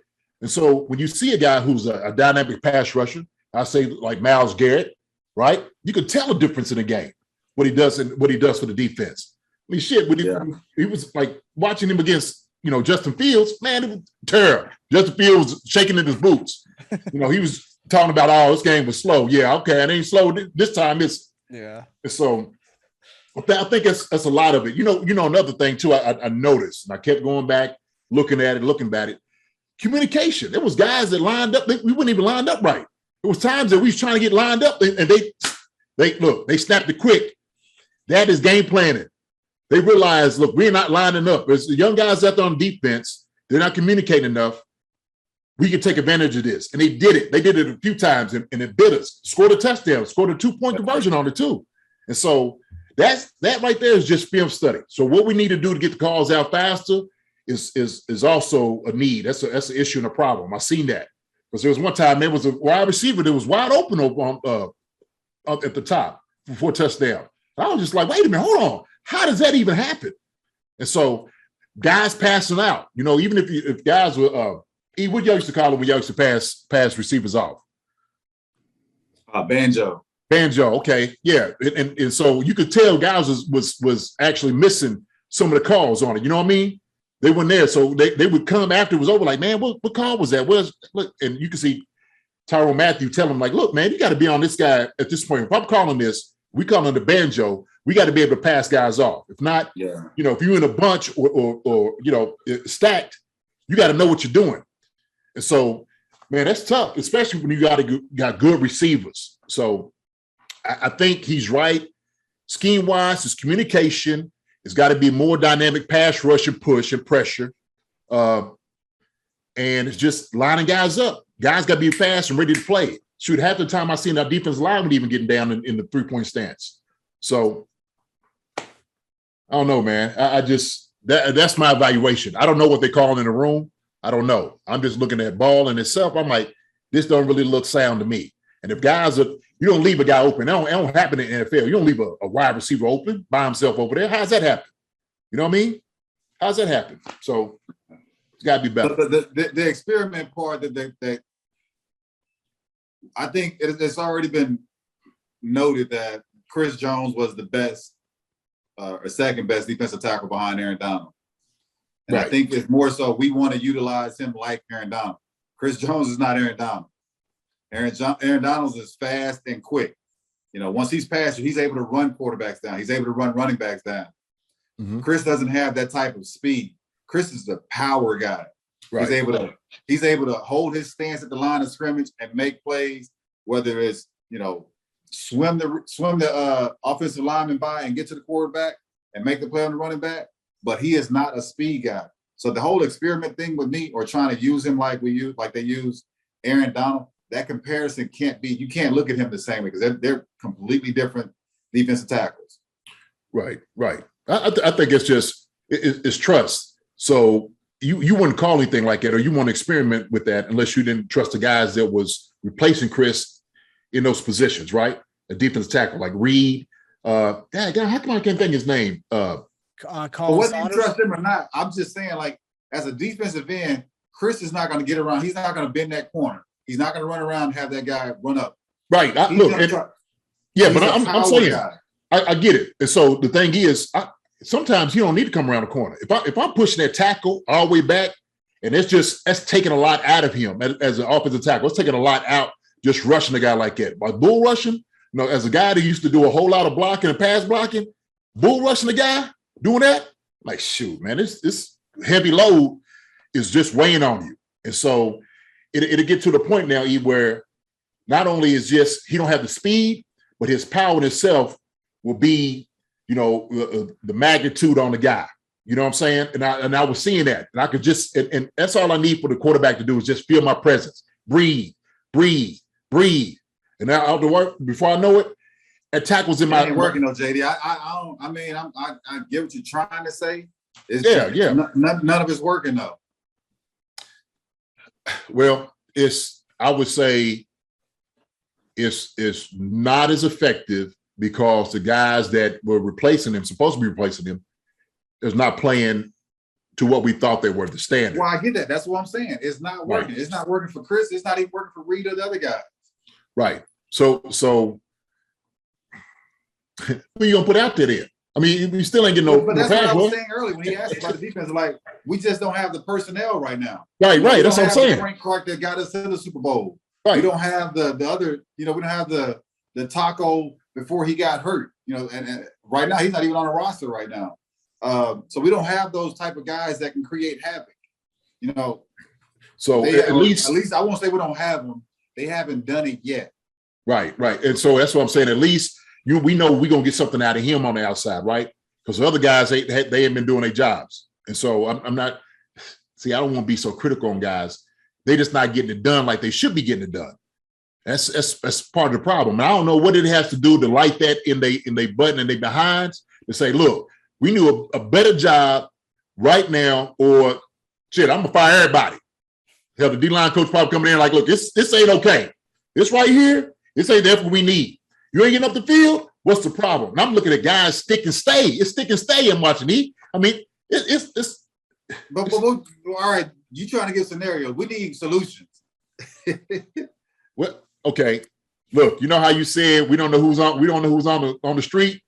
And so when you see a guy who's a dynamic pass rusher, I say like Myles Garrett, right? You can tell a difference in the game, what he does for the defense. I mean, shit, when he was like watching him against, you know, Justin Fields, man, it was terrible. Justin Fields was shaking in his boots. You know, he was talking about, oh, this game was slow. Yeah, okay, it ain't slow. This time it's. So I think it's a lot of it. You know, another thing too, I noticed, and I kept going back, looking at it. Communication. There was guys that lined up. We weren't even lined up right. There was times that we was trying to get lined up, and they snapped it quick. That is game planning. They realized, look, we're not lining up. There's the young guys out there on defense. They're not communicating enough. We can take advantage of this, and they did it. They did it a few times, and it bit us. Scored a touchdown. Scored a 2-point conversion on it too, and so. That right there is just film study. So what we need to do to get the calls out faster is also a need. That's an issue and a problem. I seen that because there was one time there was a wide receiver that was wide open up at the top for a touchdown. I was just like, wait a minute, hold on. How does that even happen? And so guys passing out. You know, even if guys were what y'all used to call it when y'all used to pass receivers off? Banjo, okay, yeah, and so you could tell guys was actually missing some of the calls on it. You know what I mean? They weren't there, so they would come after it was over, like, man, what call was that? Look, and you can see Tyrann Mathieu tell him, like, look, man, you got to be on this guy at this point. If I'm calling this, we calling the banjo. We got to be able to pass guys off. If not, you know, if you're in a bunch or you know stacked, you got to know what you're doing. And so, man, that's tough, especially when you got good receivers. So. I think he's right. Scheme-wise, his communication has got to be more dynamic pass rush and push and pressure. And it's just lining guys up. Guys got to be fast and ready to play. Shoot, half the time I seen our defensive lineman even getting down in the three-point stance. So, I don't know, man. I just that's my evaluation. I don't know what they call in the room. I don't know. I'm just looking at ball in itself. I'm like, this don't really look sound to me. And if guys are You don't leave a guy open. It don't happen in the NFL. You don't leave a wide receiver open by himself over there. How's that happen? You know what I mean? How's that happen? So it's got to be better. The experiment part that I think it's already been noted that Chris Jones was the best or second best defensive tackle behind Aaron Donald. And right. I think it's more so we want to utilize him like Aaron Donald. Chris Jones is not Aaron Donald. Aaron Donald is fast and quick. You know, once he's past you, he's able to run quarterbacks down. He's able to run running backs down. Mm-hmm. Chris doesn't have that type of speed. Chris is the power guy. Right. He's able to hold his stance at the line of scrimmage and make plays, whether it's, you know, swim the offensive lineman by and get to the quarterback and make the play on the running back. But he is not a speed guy. So the whole experiment thing with me, or trying to use him like they use Aaron Donald, that comparison can't be. You can't look at him the same way because they're completely different defensive tackles. Right. I think it's just it's trust. So you wouldn't call anything like that, or you want to experiment with that unless you didn't trust the guys that was replacing Chris in those positions, right? A defensive tackle like Reed. How come I can't think his name? Whether you trust him or not, I'm just saying, like, as a defensive end, Chris is not going to get around. He's not going to bend that corner. He's not going to run around and have that guy run up. Right. But I'm saying, I get it. And so the thing is, sometimes you don't need to come around the corner. If I'm pushing that tackle all the way back, and that's taking a lot out of him as an offensive tackle. It's taking a lot out just rushing a guy like that. By bull rushing, you know, as a guy that used to do a whole lot of blocking and pass blocking, bull rushing the guy, doing that, like, shoot, man, this heavy load is just weighing on you. And so it'll get to the point now, where not only is just he don't have the speed, but his power in itself will be, you know, the magnitude on the guy. You know what I'm saying? And I was seeing that. And I could just, and that's all I need for the quarterback to do is just feel my presence. Breathe. And now out the work, before I know it, that tackle's in my. It ain't working though, JD. I get what you're trying to say. None of it's working though. Well, I would say it's not as effective because the guys that were supposed to be replacing him, is not playing to what we thought they were, the standard. Well, I get that. That's what I'm saying. It's not working. Right. It's not working for Chris. It's not even working for Reed or the other guys. Right. So who are you gonna put out there then? I mean, you still ain't getting no. But that's what I was saying earlier when he asked about the defense. Like, we just don't have the personnel right now. Right. That's what I'm saying. Frank Clark that got us to the Super Bowl. Right. We don't have the other. You know, we don't have the Taco before he got hurt. You know, and right now he's not even on the roster right now. So we don't have those type of guys that can create havoc. You know. So at least I won't say we don't have them. They haven't done it yet. Right. And so that's what I'm saying. At least we know we're gonna get something out of him on the outside, right? Because the other guys they haven't been doing their jobs, and so I'm not. See, I don't want to be so critical on guys. They just not getting it done like they should be getting it done. That's part of the problem. And I don't know what it has to do to light that in they button and they behinds to say, look, we knew a better job right now, or shit, I'm gonna fire everybody. Hell, the D-line coach probably coming in like, look, this ain't okay. This right here, this ain't that's what we need. You ain't getting up the field. What's the problem? And I'm looking at guys stick and stay. It's stick and stay. I'm watching. It's. But all right, you trying to get scenarios. We need solutions. Well, okay. Look, you know how you said we don't know who's on the street.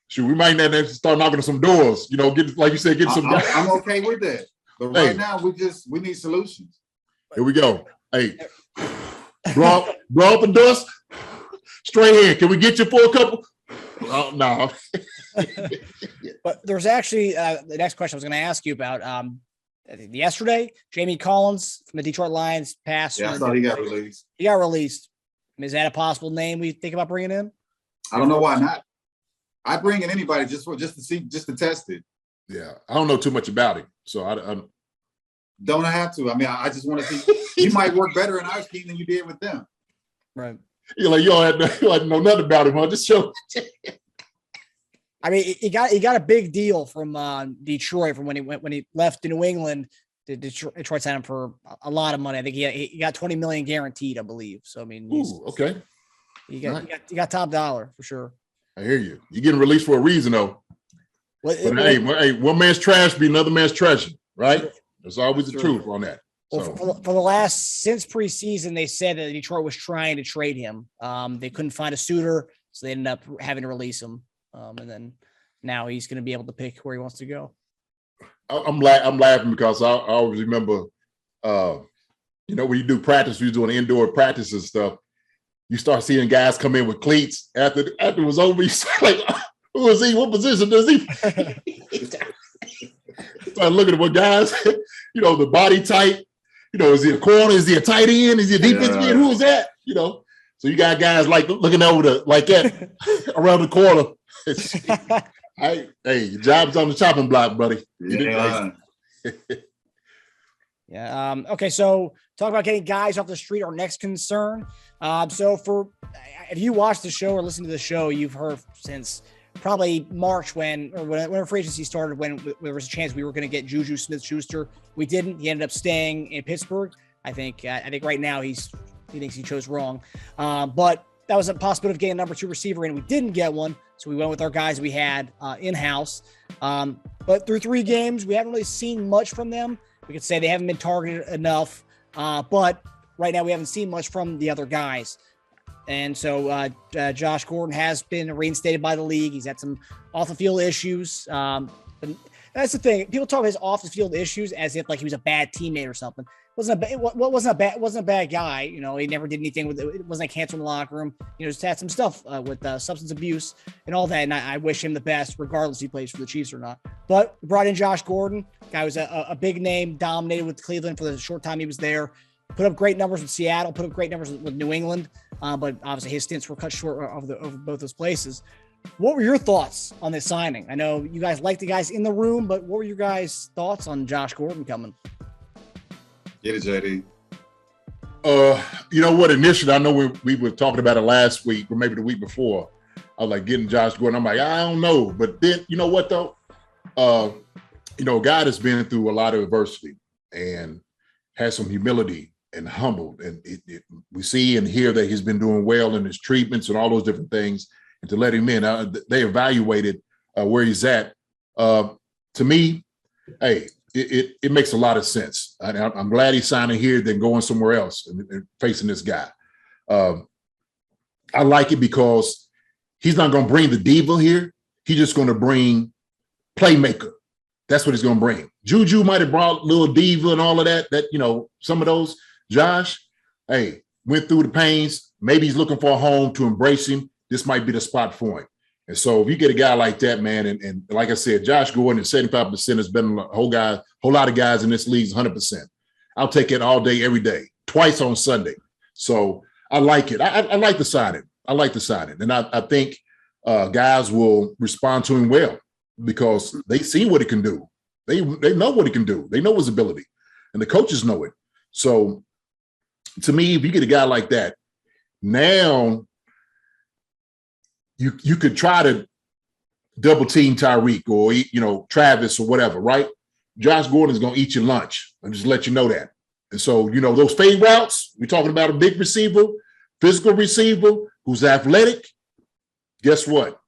Shoot, we might have to start knocking on some doors. You know, get some. I'm okay with that. But right now, we need solutions. Here we go. Hey, blow up the dust. Straight here. Can we get you for a couple? Oh, no. But there's actually the next question I was going to ask you about. Yesterday, Jamie Collins from the Detroit Lions passed. Yeah, I thought he got released. He got released. Is that a possible name we think about bringing in? I don't know why not. I bring in anybody just to test it. Yeah, I don't know too much about him, so I don't have to. I mean, I just want to see. You might work better in our scheme than you did with them. Right. You're like, you don't know nothing about him, huh? Just show. I mean, he got a big deal from Detroit from when he left to New England. Detroit signed him for a lot of money. I think he got $20 million guaranteed, I believe. So I mean, okay. You got top dollar for sure. I hear you. You're getting released for a reason, though. But hey, one man's trash be another man's treasure, right? That's always the truth on that. Well, for the last since preseason, they said that Detroit was trying to trade him. They couldn't find a suitor, so they ended up having to release him. And then now he's going to be able to pick where he wants to go. I'm laughing because I always remember, when you do practice, you're doing indoor practice and stuff. You start seeing guys come in with cleats after it was over. You start like, who is he? What position does he? Start looking at what guys, the body type. Is he a corner? Is he a tight end? Is he a defensive end? Who is that? So you got guys like looking over like that around the corner. Hey, your job's on the chopping block, buddy. Yeah. Yeah. Okay. So talk about getting guys off the street. Our next concern. If you watch the show or listen to the show, you've heard since probably March when free agency started, when there was a chance we were going to get Juju Smith-Schuster. We didn't. He ended up staying in Pittsburgh. I think right now he thinks he chose wrong. But that was a possibility of getting a number 2 receiver, and we didn't get one. So we went with our guys we had in-house. But through 3 games, we haven't really seen much from them. We could say they haven't been targeted enough. But right now we haven't seen much from the other guys. And so Josh Gordon has been reinstated by the league. He's had some off-the-field issues. But that's the thing. People talk about his off-the-field issues as if like he was a bad teammate or something. Wasn't a bad guy. He never did anything with it. It wasn't a cancer in the locker room. Just had some stuff with substance abuse and all that. And I wish him the best, regardless if he plays for the Chiefs or not. But we brought in Josh Gordon. Guy was a big name, dominated with Cleveland for the short time he was there. Put up great numbers with Seattle. Put up great numbers with New England. But obviously his stints were cut short over both those places. What were your thoughts on this signing? I know you guys like the guys in the room, but what were your guys' thoughts on Josh Gordon coming? Get it, JD. You know what? Initially, I know we were talking about it last week or maybe the week before. I was like getting Josh Gordon. I'm like, I don't know. But then, you know what, though? A guy that's been through a lot of adversity and has some humility and humbled. And we see and hear that he's been doing well in his treatments and all those different things. And to let him in, they evaluated where he's at. To me, hey, it makes a lot of sense. I'm glad he's signing here than going somewhere else and facing this guy. I like it because he's not going to bring the diva here. He's just going to bring playmaker. That's what he's going to bring. Juju might have brought little diva and all of that, some of those. Josh, hey, went through the pains. Maybe he's looking for a home to embrace him. This might be the spot for him. And so if you get a guy like that, man, and like I said, Josh Gordon at 75% has been a whole lot of guys in this league, 100%. I'll take it all day, every day, twice on Sunday. So I like it. I like the signing. And I think guys will respond to him well because they see what he can do. They know what he can do. They know his ability, and the coaches know it. So to me, if you get a guy like that, now you could try to double team Tyreek or, Travis or whatever, right? Josh Gordon is going to eat your lunch. I'll just let you know that. And so, those fade routes, we're talking about a big receiver, physical receiver who's athletic. Guess what?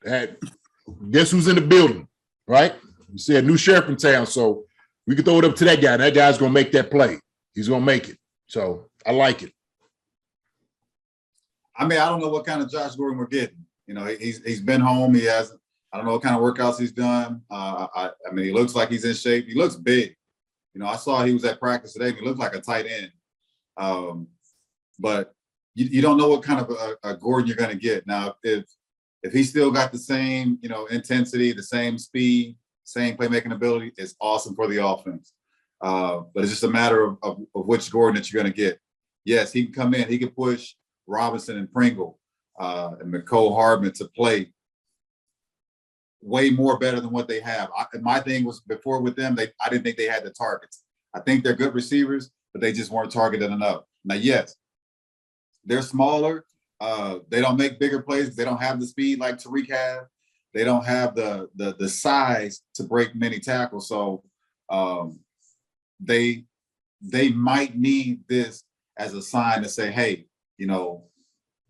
Guess who's in the building, right? You see a new sheriff in town, so we can throw it up to that guy. That guy's going to make that play. He's going to make it. So I like it. I mean, I don't know what kind of Josh Gordon we're getting. He's been home. He has. I don't know what kind of workouts he's done. I mean, he looks like he's in shape. He looks big. I saw he was at practice today. He looked like a tight end. But you don't know what kind of a Gordon you're going to get. Now, if he's still got the same, intensity, the same speed, same playmaking ability, it's awesome for the offense. But it's just a matter of which Gordon that you're going to get. Yes, he can come in. He can push Robinson and Pringle and McCole Hardman to play way more better than what they have. My thing was before with them, I didn't think they had the targets. I think they're good receivers, but they just weren't targeted enough. Now, yes, they're smaller. They don't make bigger plays. They don't have the speed like Tariq has. They don't have the size to break many tackles. So they might need this as a sign to say, hey,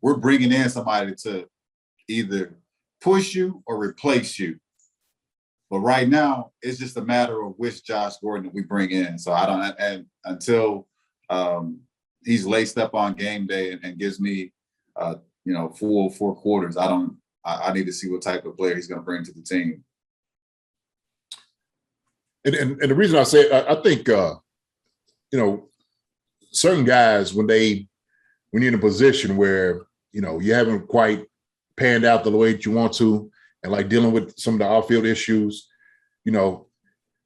we're bringing in somebody to either push you or replace you. But right now, it's just a matter of which Josh Gordon that we bring in. So I don't, and until he's laced up on game day and gives me, full 4 quarters, I need to see what type of player he's going to bring to the team. And the reason I say it, I think, certain guys, when you're in a position where, you haven't quite panned out the way that you want to, and like dealing with some of the off-field issues,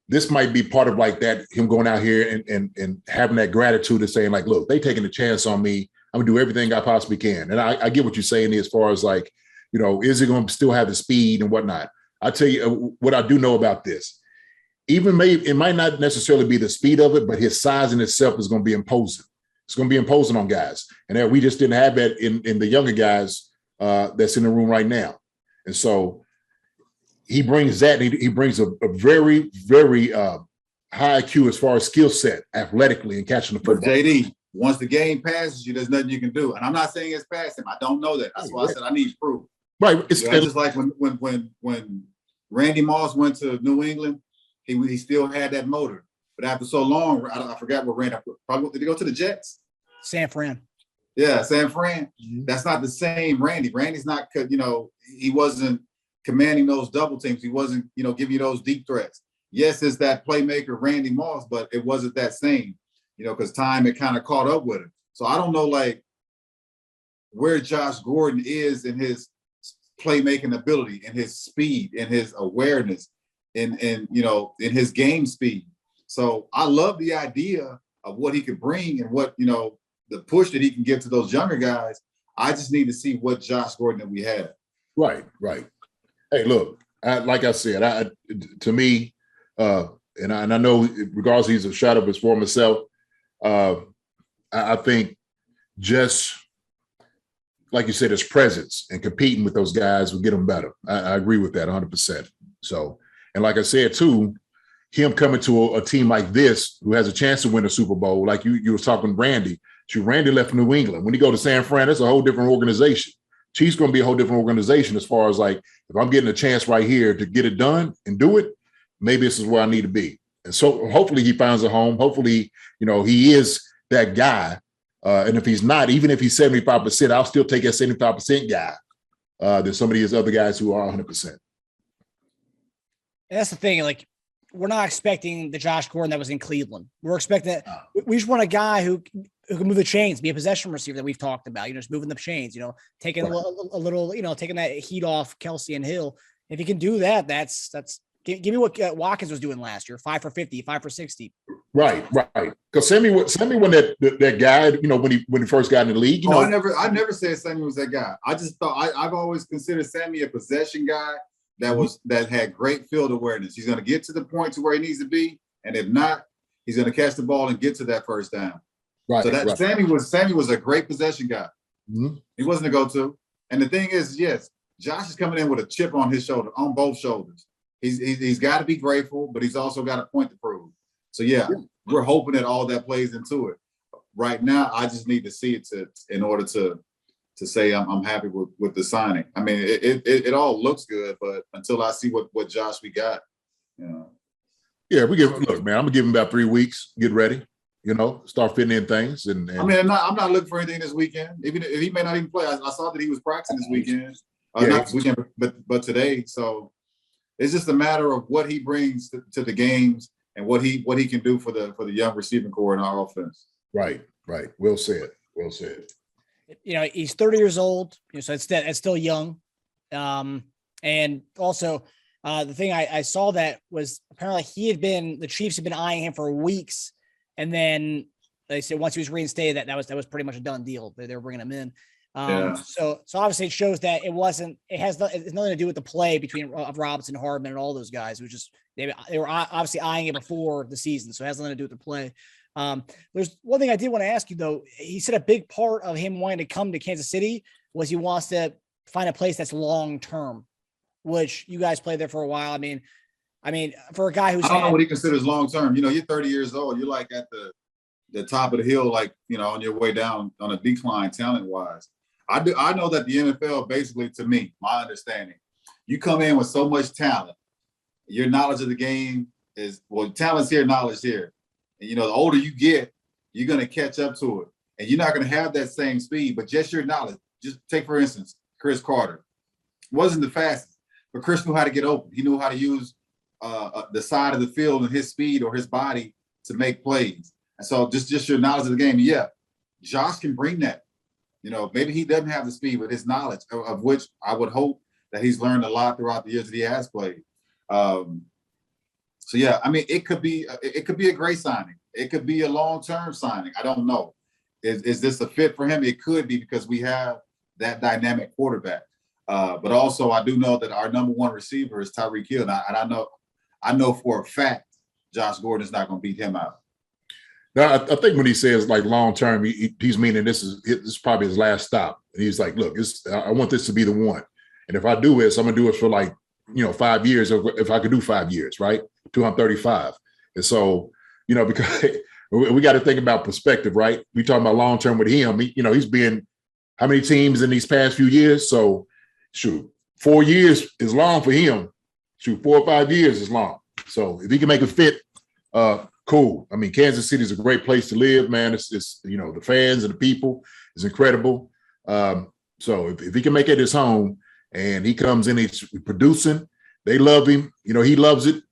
this might be part of like that, him going out here and having that gratitude of saying like, look, they taking a chance on me. I'm gonna do everything I possibly can. And I get what you're saying as far as like, is he going to still have the speed and whatnot? I tell you what I do know about this. It might not necessarily be the speed of it, but his size in itself is going to be imposing. It's going to be imposing on guys. And that we just didn't have that in the younger guys that's in the room right now. And so he brings that. He brings a very, very high IQ as far as skill set, athletically, and catching the football. But JD, once the game passes you, there's nothing you can do. And I'm not saying it's past him. I don't know that. That's why I said I need proof. Right. It's just like when Randy Moss went to New England, he still had that motor. But after so long, I forgot what Randy, probably did he go to the Jets? San Fran. Yeah, San Fran. Mm-hmm. That's not the same Randy. Randy's not, he wasn't commanding those double teams. He wasn't, giving you those deep threats. Yes, it's that playmaker Randy Moss, but it wasn't that same, because time had kind of caught up with him. So I don't know, like, where Josh Gordon is in his playmaking ability, in his speed, in his awareness, in his game speed. So I love the idea of what he could bring and what, the push that he can give to those younger guys. I just need to see what Josh Gordon that we have. Right. Hey, look, like I said, to me, and I know regardless he's a shot of his former self, I think just like you said, his presence and competing with those guys will get him better. I agree with that 100%. So, and like I said, too, him coming to a team like this who has a chance to win a Super Bowl, like you were talking Randy. Randy left New England. When you go to San Fran, it's a whole different organization. Chiefs going to be a whole different organization as far as like, if I'm getting a chance right here to get it done and do it, maybe this is where I need to be. And so hopefully he finds a home. Hopefully, he is that guy. And if he's not, even if he's 75%, I'll still take that 75% guy than some of these other guys who are 100%. And that's the thing. Like, we're not expecting the Josh Gordon that was in Cleveland. We're expecting that. We just want a guy who can move the chains, be a possession receiver that we've talked about, just moving the chains, taking a little, taking that heat off Kelsey and Hill. If he can do that, that's give me what Watkins was doing last year, 5 for 50, 5 for 60. Right. Because Sammy when that guy, when he first got in the league, I never said Sammy was that guy. I just thought I've always considered Sammy a possession guy that had great field awareness. He's going to get to the point to where he needs to be, and if not, he's going to catch the ball and get to that first down. Right. So that Sammy was a great possession guy. Mm-hmm. He wasn't a go-to. And the thing is, yes, Josh is coming in with a chip on his shoulder, on both shoulders. He's got to be grateful, but he's also got a point to prove. So yeah, we're hoping that all that plays into it. Right now, I just need to see it in order to say I'm happy with the signing. I mean, it all looks good, but until I see what Josh we got, Yeah, look, man, I'm gonna give him about 3 weeks. Get ready, start fitting in things. And I mean, I'm not looking for anything this weekend. Even if he may not even play, I saw that he was practicing this weekend. Not this weekend, but today. So it's just a matter of what he brings to the games and what he can do for the young receiving core in our offense. Right. Well said. He's 30 years old, so it's still young. And also the thing I saw that was apparently the Chiefs had been eyeing him for weeks. And then they said once he was reinstated, that was pretty much a done deal. They were bringing him in. So obviously it shows that it's nothing to do with the play between Robinson, Hardman, and all those guys. It was just, they were obviously eyeing it before the season. So it has nothing to do with the play. There's one thing I did want to ask you though. He said a big part of him wanting to come to Kansas City was he wants to find a place that's long-term, which you guys played there for a while. I mean, for a guy who's, I don't know what he considers long-term. You're 30 years old. You're like at the top of the hill, like, on your way down on a decline talent-wise. I know that the NFL, basically, to me, my understanding, you come in with so much talent, your knowledge of the game is, well, talent's here, knowledge here. And, the older you get, you're going to catch up to it. And you're not going to have that same speed, but just your knowledge. Just take, for instance, Chris Carter. Wasn't the fastest, but Chris knew how to get open. He knew how to use the side of the field and his speed or his body to make plays. And so just your knowledge of the game. Yeah, Josh can bring that. Maybe he doesn't have the speed, but his knowledge, of which I would hope that he's learned a lot throughout the years that he has played. So yeah, I mean, it could be a great signing. It could be a long-term signing. I don't know. Is this a fit for him? It could be, because we have that dynamic quarterback. But also, I do know that our number one receiver is Tyreek Hill, and I know for a fact Josh Gordon is not going to beat him out. Now, I think when he says like long term, he's meaning this is probably his last stop. And he's like, look, I want this to be the one. And if I do this, I'm gonna do it for 5 years, or if I could do 5 years, right? Till I'm 35. And so, because we got to think about perspective, right? We talking about long term with him. He's been how many teams in these past few years? So, shoot, 4 years is long for him. Shoot, 4 or 5 years is long. So if he can make a fit, cool. I mean, Kansas City is a great place to live, man. It's the fans and the people is incredible. So if he can make it his home and he comes in, he's producing, they love him. He loves it.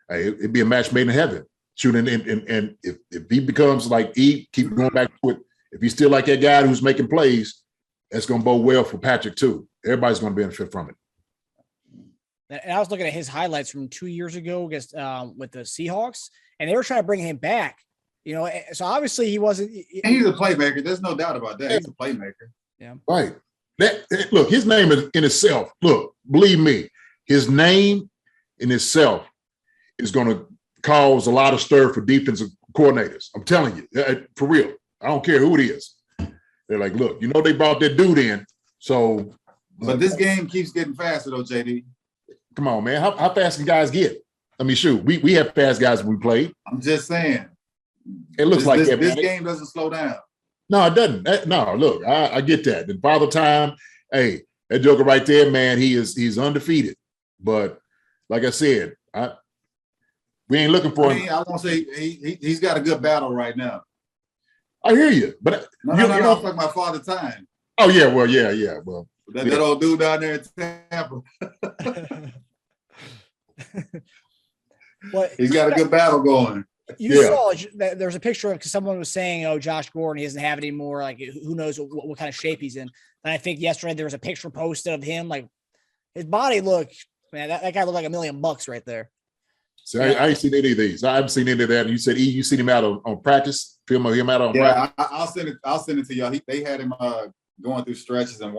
It'd be a match made in heaven. Shooting and if he becomes like keep going back to it. If he's still like that guy who's making plays, that's going to bode well for Patrick too. Everybody's going to benefit from it. And I was looking at his highlights from 2 years ago against with the Seahawks, and they were trying to bring him back. So obviously he wasn't. He's a playmaker. There's no doubt about that. He's a playmaker. Yeah. Right. Look, his name in itself. Look, believe me, his name in itself is going to cause a lot of stir for defensive coordinators. I'm telling you, for real. I don't care who it is. They're like, look, they brought that dude in. So, but this game keeps getting faster, though, JD. Come on, man. How fast can guys get? I mean, shoot, we have fast guys when we played. I'm just saying. It looks like that, this man. game doesn't slow down. No, it doesn't. No, look, I get that. And Father Time, hey, that joker right there, man, he's undefeated. But like I said, we ain't looking for him. I won't say he's got a good battle right now. I hear you, but no, it's like my Father Time. Oh yeah, well, yeah. Well, that old dude down there in Tampa. He's got a good battle going. You saw that there's a picture of, because someone was saying, "Oh, Josh Gordon, he doesn't have it anymore. Like, who knows what kind of shape he's in?" And I think yesterday there was a picture posted of him. Like, his body looked, man, that guy looked like $1 million right there. So I ain't seen any of these. I haven't seen any of that. And you said you seen him out on practice, film of him out on practice. Yeah, I'll send it to y'all. They had him going through stretches and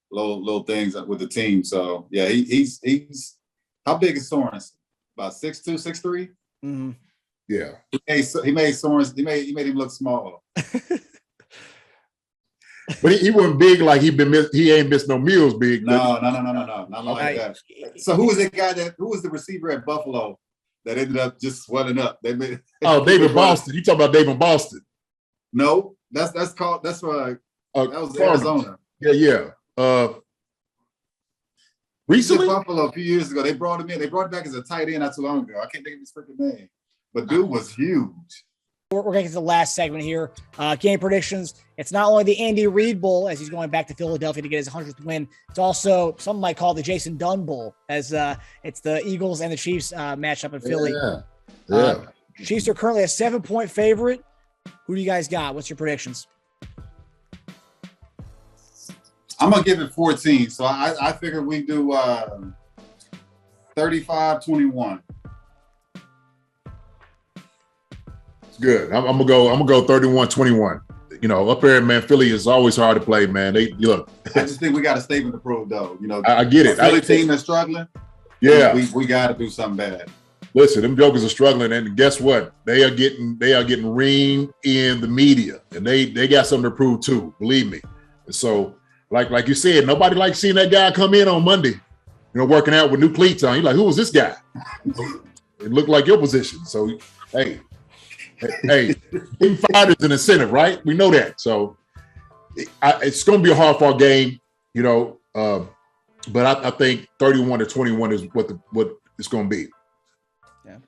little things with the team. So yeah, he's how big is Sorensen? About 6'2", 6'3"? Mm-hmm. Yeah. He made Sorensen. He made him look small. But he wasn't big like he ain't missed no meals big. No, not like that. So who was the receiver at Buffalo that ended up just swelling up? David Boston. You talking about David Boston? No, that was Arizona. Yeah. Recently? Buffalo a few years ago. They brought him in. They brought him back as a tight end not too long ago. I can't think of his freaking name. But dude was huge. We're going to get to the last segment here. Game predictions. It's not only the Andy Reid Bowl, as he's going back to Philadelphia to get his 100th win. It's also, some might call it the Jason Dunn Bowl, as it's the Eagles and the Chiefs matchup in Philly. Yeah. Chiefs are currently a 7-point favorite. Who do you guys got? What's your predictions? I'm going to give it 14. So I figure we do 35-21. Good. I'm gonna go 31-21. Up there, man, Philly is always hard to play, man. I just think we got a statement to prove, though. I get it. Philly team that's struggling. Yeah, we got to do something bad. Listen, them jokers are struggling, and guess what? They are getting reamed in the media, and they got something to prove too. Believe me. And so, like you said, nobody likes seeing that guy come in on Monday, working out with new cleats on. You're like, who was this guy? It looked like your position. So, hey, being fired is an incentive, right? We know that. So, it's going to be a hard-fought game, you know, but I think 31-21 is what it's going to be. Yeah,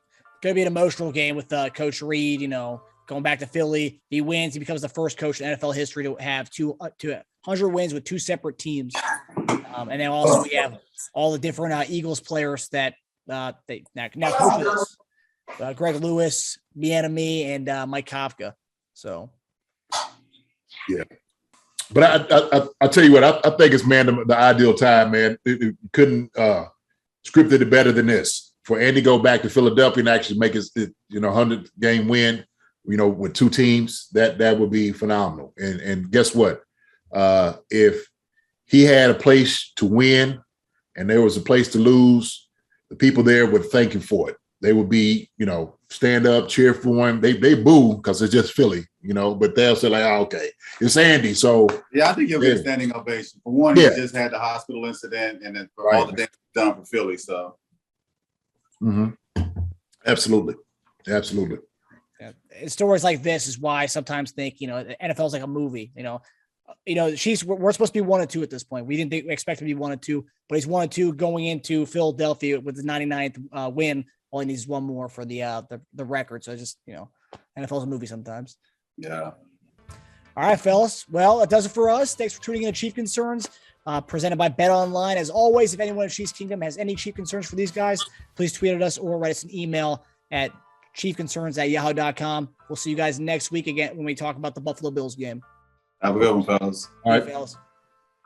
going to be an emotional game with Coach Reed. You know, going back to Philly, he wins. He becomes the first coach in NFL history to have 200 wins with 2 separate teams. And then also we have all the different Eagles players that they now coach with us. Greg Lewis, Bieniemy, and Mike Kafka. So, yeah. But I tell you what, I think it's, man, the ideal time, man. It couldn't scripted it better than this. For Andy to go back to Philadelphia and actually make his 100-game win, you know, with 2 teams, that would be phenomenal. And guess what? If he had a place to win and there was a place to lose, the people there would thank him for it. They would be, you know, stand up, cheer for him. They boo because it's just Philly, you know, but they'll say like, oh, okay, it's Andy. So yeah, I think he'll get a standing ovation. For one, he just had the hospital incident, and then for all the damage done for Philly. So, absolutely. Yeah. And stories like this is why I sometimes think, you know, the NFL is like a movie. We're supposed to be 1-2 at this point. We didn't expect to be 1-2, but he's 1-2 going into Philadelphia with the 99th win. All he needs is one more for the record. So just, you know, NFL's a movie sometimes. Yeah. All right, fellas. Well, that does it for us. Thanks for tuning in to Chief Concerns, presented by BetOnline. As always, if anyone in Chiefs Kingdom has any Chief Concerns for these guys, please tweet at us or write us an email at chiefconcerns@yahoo.com. We'll see you guys next week again when we talk about the Buffalo Bills game. Have a good one, fellas. All right. Fellas.